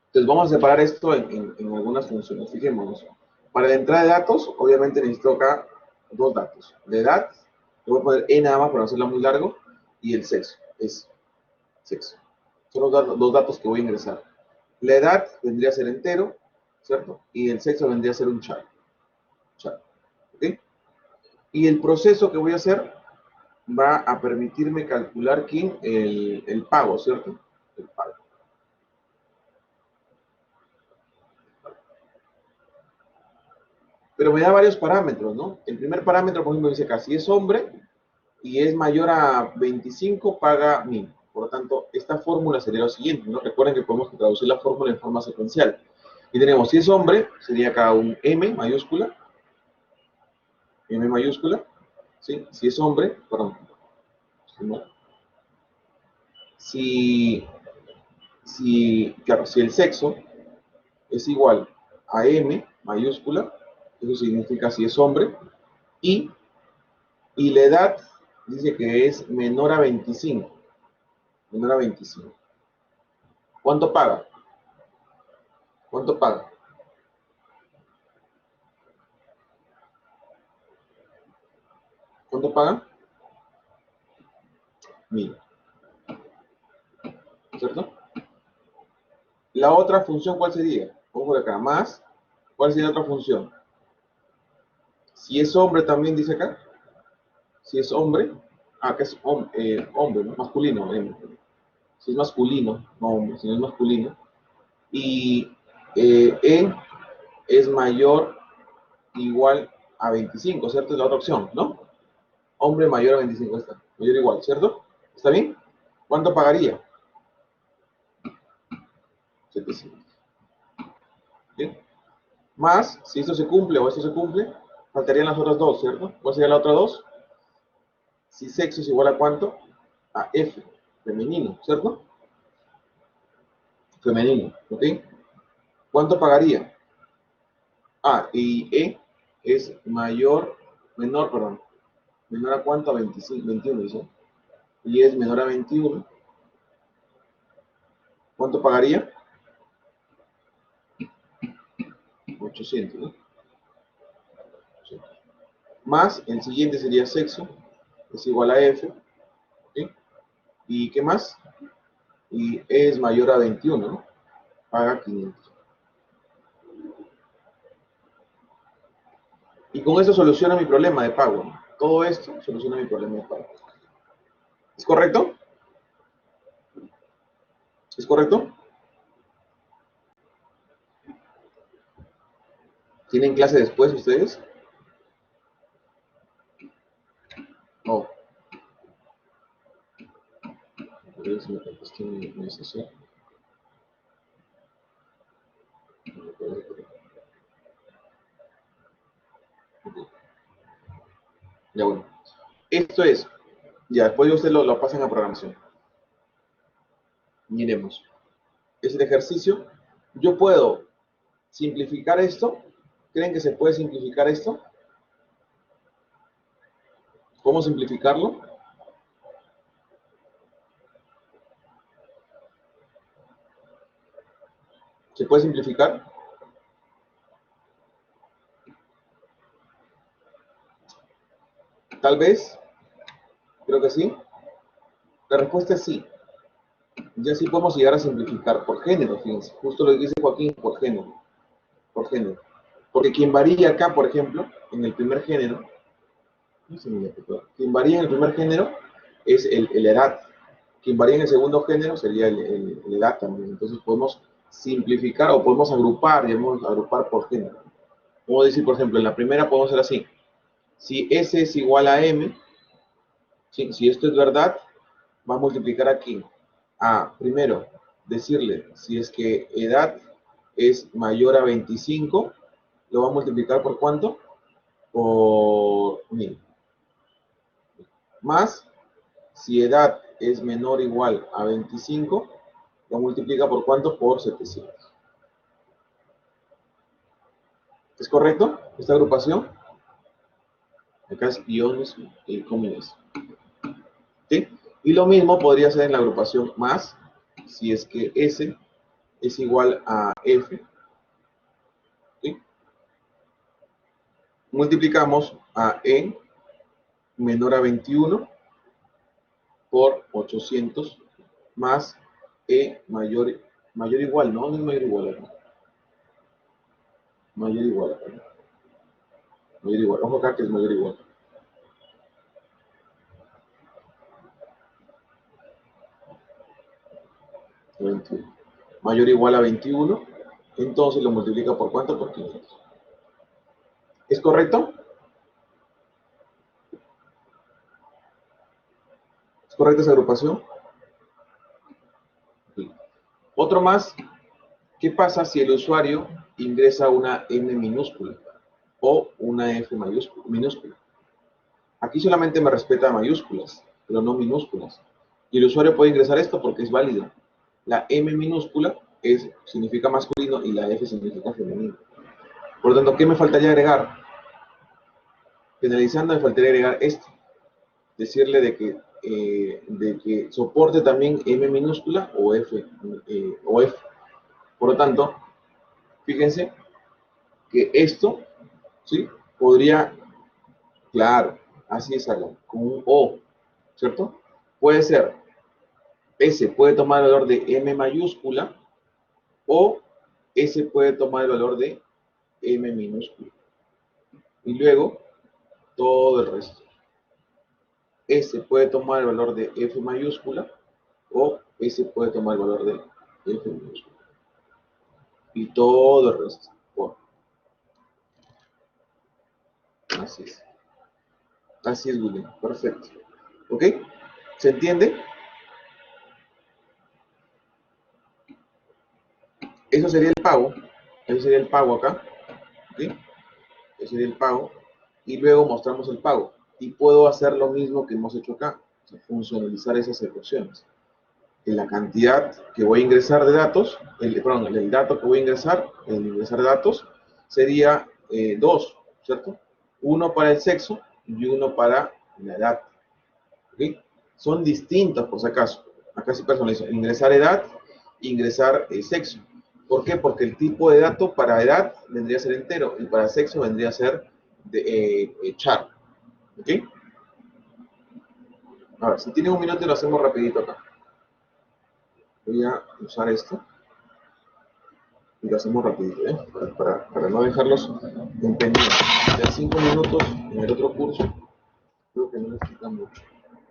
Entonces vamos a separar esto en algunas funciones. Fijémonos. Para la entrada de datos, obviamente necesito acá dos datos. La edad, le voy a poner E nada más para no hacerlo muy largo, y el sexo, es sexo. Son los dos datos que voy a ingresar. La edad vendría a ser entero, ¿cierto? Y el sexo vendría a ser un char. Char. ¿Ok? Y el proceso que voy a hacer va a permitirme calcular aquí el pago, ¿cierto? El pago. Pero me da varios parámetros, ¿no? El primer parámetro, por ejemplo, dice acá, si es hombre y es mayor a 25, paga 1000. Por lo tanto, esta fórmula sería lo siguiente, ¿no? Recuerden que podemos traducir la fórmula en forma secuencial. Y tenemos, si es hombre, sería acá un M mayúscula, ¿sí? Si es hombre, perdón, claro, si el sexo es igual a M mayúscula, eso significa si es hombre, y la edad dice que es menor a 25. Menor a 25. ¿Cuánto paga? ¿Cuánto paga? ¿Cuánto paga? 1000. ¿Cierto? La otra función, ¿cuál sería? Vamos por acá, más. ¿Cuál sería la otra función? Si es hombre también, dice acá. Si es hombre, acá es hombre, ¿no? Masculino. Si es masculino, no hombre, si no es masculino. Y es mayor igual a 25, ¿cierto? Es la otra opción, ¿no? Hombre mayor a 25 está. Mayor igual, ¿cierto? ¿Está bien? ¿Cuánto pagaría? 700. ¿Bien? Más, si esto se cumple o esto se cumple, faltarían las otras dos, ¿cierto? ¿Cuál sería la otra dos? Si sexo es igual a cuánto? A F, femenino, ¿cierto? Femenino, ¿ok? ¿Cuánto pagaría? Ah, y E es menor a cuánto, a 25, 21, dice. Y es menor a 21. ¿Cuánto pagaría? 800, ¿no? Más, el siguiente sería sexo, es igual a F, ¿ok? ¿Y qué más? Y E es mayor a 21, ¿no? Paga 500. Y con eso soluciona mi problema de pago, ¿no? Todo esto soluciona mi problema de pago. ¿Es correcto? ¿Es correcto? ¿Tienen clase después ustedes? No. Ya bueno. Esto es, ya después ustedes lo pasan a programación. Miremos. Es el ejercicio. Yo puedo simplificar esto. ¿Creen que se puede simplificar esto? ¿Cómo simplificarlo? ¿Se puede simplificar? Tal vez. Creo que sí. La respuesta es sí. Ya sí podemos llegar a simplificar por género, fíjense. Justo lo que dice Joaquín, por género. Por género. Porque quien varía acá, por ejemplo, en el primer género, quien varía en el primer género es la edad. quien varía en el segundo género sería el edad también. Entonces podemos simplificar o podemos agrupar, digamos, agrupar por género. Como decir, por ejemplo, en la primera podemos hacer así. Si S es igual a M, ¿sí? Si esto es verdad, va a multiplicar aquí. Primero, decirle, si es que edad es mayor a 25, lo va a multiplicar por ¿cuánto? Por 1000. Más, si edad es menor o igual a 25, lo multiplica por ¿cuánto? Por 700. ¿Es correcto esta agrupación? Acá es iones y comillas. ¿Sí? Y lo mismo podría ser en la agrupación más, si es que S es igual a F. ¿Sí? Multiplicamos a E menor a 21 por 800 más E mayor igual, no es mayor igual acá. Mayor igual acá. Mayor igual, ojo acá que es mayor igual. Mayor o igual a 21, entonces lo multiplica por ¿cuánto? Por 500. ¿Es correcto? ¿Es correcta esa agrupación? Sí. Otro más, ¿qué pasa si el usuario ingresa una M minúscula o una F minúscula? Aquí solamente me respeta mayúsculas, pero no minúsculas. Y el usuario puede ingresar esto porque es válido. La M minúscula significa masculino y la F significa femenino. Por lo tanto, ¿qué me faltaría agregar? Finalizando, me faltaría agregar esto. Decirle de que soporte también M minúscula o F. Por lo tanto, fíjense que esto, ¿sí? Podría, claro, así es algo, con un O, ¿cierto? Puede ser, S puede tomar el valor de M mayúscula o S puede tomar el valor de M minúscula. Y luego, todo el resto. S puede tomar el valor de F mayúscula o S puede tomar el valor de F minúscula. Y todo el resto. Bueno, así es. Así es, William. Perfecto. ¿Ok? ¿Se entiende? Eso sería el pago. Eso sería el pago acá. ¿Ok? Eso sería el pago. Y luego mostramos el pago. Y puedo hacer lo mismo que hemos hecho acá. O sea, funcionalizar esas ecuaciones. En la cantidad que voy a ingresar de datos, el dato que voy a ingresar, el ingresar datos, sería 2, ¿cierto? Uno para el sexo y uno para la edad. ¿Ok? Son distintos, por si acaso. Acá sí personalizo. Ingresar edad, ingresar sexo. ¿Por qué? Porque el tipo de dato para edad vendría a ser entero y para sexo vendría a ser char. ¿Ok? A ver, si tienen un minuto lo hacemos rapidito acá. Voy a usar esto y lo hacemos rapidito, ¿eh? Para no dejarlos en pendiente. Ya 5 minutos en el otro curso, creo que no necesitan mucho.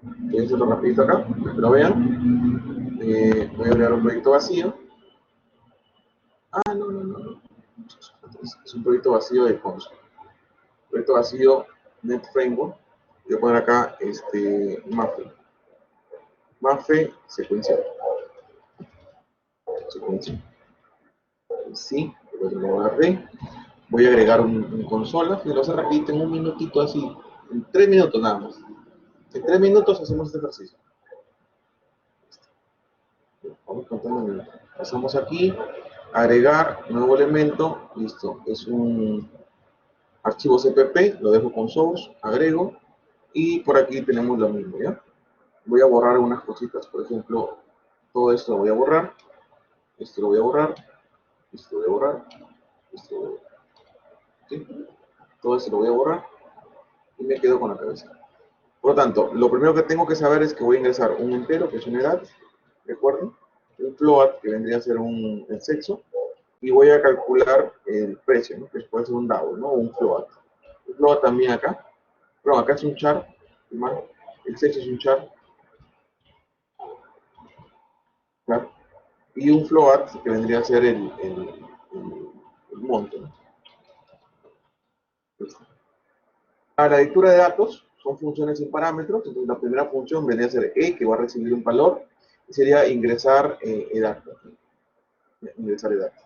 Voy a hacerlo rapidito acá, para que lo vean. Voy a agregar un proyecto vacío. No. Es un proyecto vacío de console. Proyecto vacío Net Framework. Voy a poner acá Mafe. Mafe secuencial. Sí, lo agarré. Voy a agregar un consola. Y lo hace rapidito en un minutito así. En 3 minutos nada más. En 3 minutos hacemos este ejercicio. Vamos contando minutos. Pasamos aquí. Agregar nuevo elemento. Listo. Es un archivo CPP. Lo dejo con source. Agrego. Y por aquí tenemos lo mismo, ¿ya? Voy a borrar unas cositas, por ejemplo, todo esto lo voy a borrar, esto lo voy a borrar, esto lo voy a borrar, esto lo voy a borrar. ¿Sí? Todo esto lo voy a borrar y me quedo con la cabeza. Por lo tanto, lo primero que tengo que saber es que voy a ingresar un entero, que es una edad, ¿de acuerdo? Un float, que vendría a ser el sexo, y voy a calcular el precio, ¿no? Que puede ser un DAO, ¿no? O un float. El float también acá, pero acá es un char, el sexo es un char, Claro. Y un float que vendría a ser el monto, ¿no? Para la lectura de datos son funciones sin parámetros. Entonces la primera función vendría a ser E, que va a recibir un valor, y sería ingresar datos, ¿no? Ingresar datos.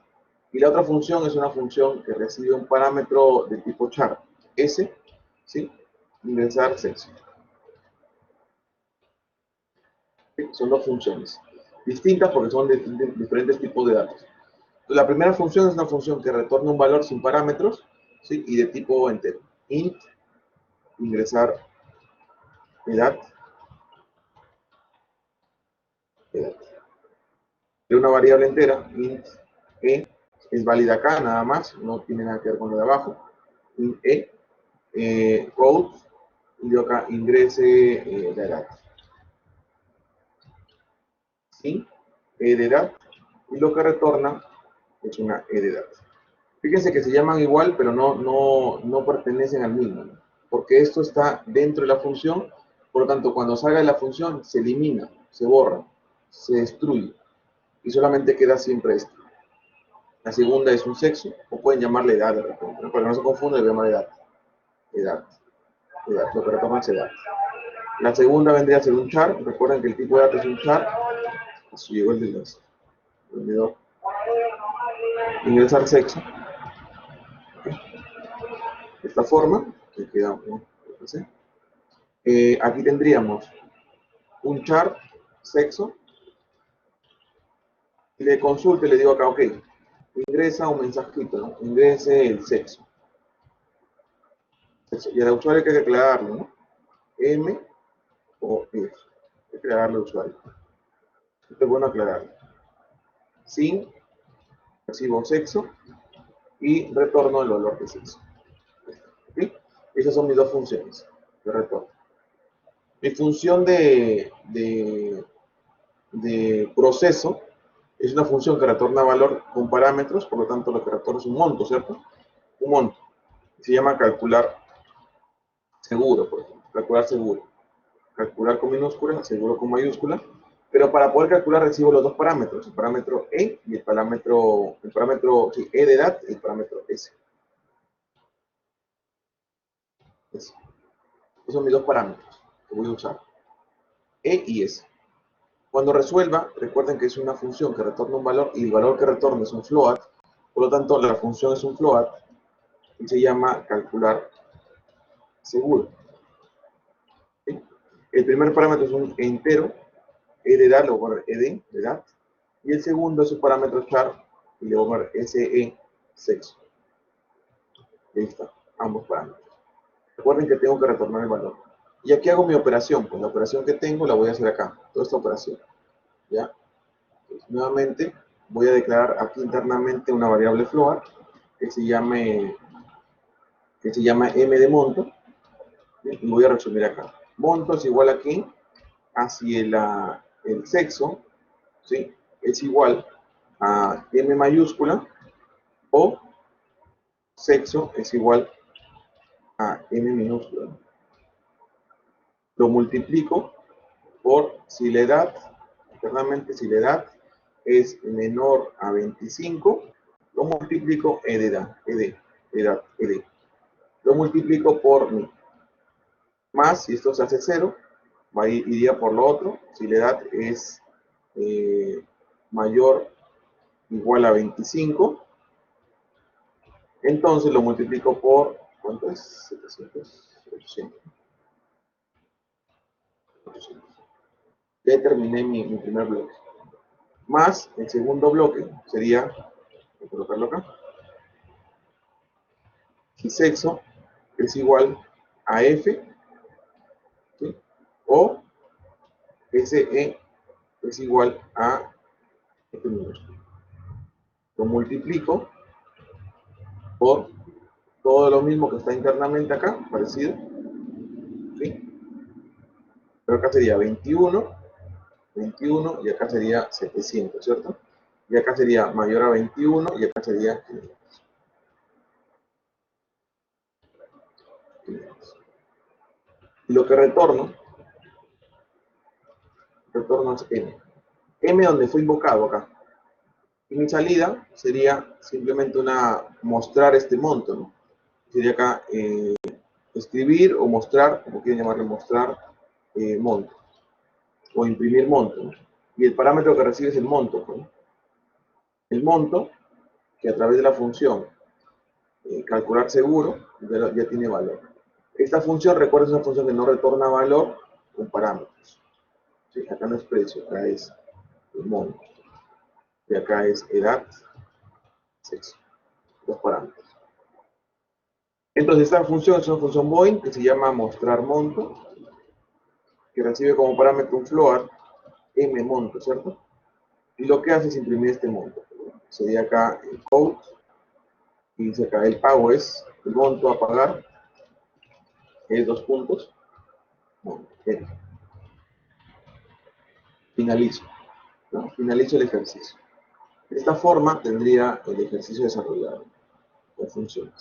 Y la otra función es una función que recibe un parámetro de tipo char, S, ¿sí? Ingresar sexo. ¿Sí? Son dos funciones distintas porque son de diferentes tipos de datos. La primera función es una función que retorna un valor sin parámetros, ¿sí? Y de tipo entero. Int, ingresar edad, edad. De una variable entera, int e, es válida acá nada más, no tiene nada que ver con lo de abajo. Int e, code, y yo acá ingrese la edad. ¿Sí? E de edad, y lo que retorna es una e de edad. Fíjense que se llaman igual, pero no pertenecen al mismo, ¿no? Porque esto está dentro de la función, por lo tanto, cuando salga de la función, se elimina, se borra, se destruye, y solamente queda siempre esto. La segunda es un sexo, o pueden llamarle edad de repente, ¿no? Para que no se confunda, le voy a llamar edad. Edad, edad, lo que retorna es edad. La segunda vendría a ser un char, recuerden que el tipo de datos es un char, así llegó el de los vendedor. Ingresar sexo, de esta forma, que queda, ¿no? Aquí tendríamos un char, sexo, y le consulto y le digo acá, ok, ingresa un mensajito, ¿no? Ingrese el sexo. Y al usuario hay que declararlo, ¿no? M o F. Hay que declararle al usuario. Esto es bueno aclararlo. Sin, recibo sexo y retorno el valor de sexo. ¿Sí? Esas son mis dos funciones de retorno. Mi función de proceso es una función que retorna valor con parámetros, por lo tanto lo que retorna es un monto, ¿cierto? Un monto. Se llama calcular seguro, por ejemplo, calcular seguro. Calcular con minúsculas, seguro con mayúsculas, pero para poder calcular recibo los dos parámetros, el parámetro E y el parámetro sí, E de edad y el parámetro S. Esos son mis dos parámetros que voy a usar, E y S. Cuando resuelva, recuerden que es una función que retorna un valor y el valor que retorna es un float, por lo tanto la función es un float y se llama calcular seguro. ¿Sí? El primer parámetro es un entero, E de edad, le voy a poner ED, de edad, y el segundo es un parámetro char y le voy a poner SE, sexo. Ahí está, ambos parámetros. Recuerden que tengo que retornar el valor. Y aquí hago mi operación, pues la operación que tengo la voy a hacer acá, toda esta operación. ¿Ya? Entonces, nuevamente voy a declarar aquí internamente una variable float que se llame m de monto, ¿sí? Y voy a resumir acá. Monto es igual aquí a si el sexo, ¿sí? Es igual a m mayúscula o sexo es igual a m minúscula. Lo multiplico por si la edad, internamente si la edad es menor a 25, lo multiplico edad. Lo multiplico por mi. Más, si esto se hace 0, iría por lo otro. Si la edad es mayor o igual a 25, entonces lo multiplico por, ¿cuánto es? 700, 800. Ya terminé mi primer bloque. Más el segundo bloque sería, voy a colocarlo acá, si sexo es igual a F, ¿sí? O SE es igual a F minúsculo. Lo multiplico por todo lo mismo que está internamente acá, parecido, ¿sí? Pero acá sería 21, 21 y acá sería 700, ¿cierto? Y acá sería mayor a 21 y acá sería 500. Y lo que retorno es n. M donde fue invocado acá. Y mi salida sería simplemente mostrar este monto, ¿no? Sería acá escribir o mostrar, como quieren llamarlo, mostrar monto. O imprimir monto, ¿no? Y el parámetro que recibe es el monto, ¿no? El monto, que a través de la función calcular seguro, ya tiene valor. Esta función, recuerda, es una función que no retorna valor con parámetros. ¿Sí? Acá no es precio, acá es el monto. Y acá es edad, sexo, los parámetros. Entonces esta función es una función Boeing que se llama mostrar monto, que recibe como parámetro un float m monto, ¿cierto? Y lo que hace es imprimir este monto. Sería acá el code, y dice acá el pago es el monto a pagar, es 2 puntos, monto, finalizo, ¿no? Finalizo el ejercicio. De esta forma tendría el ejercicio desarrollado con funciones.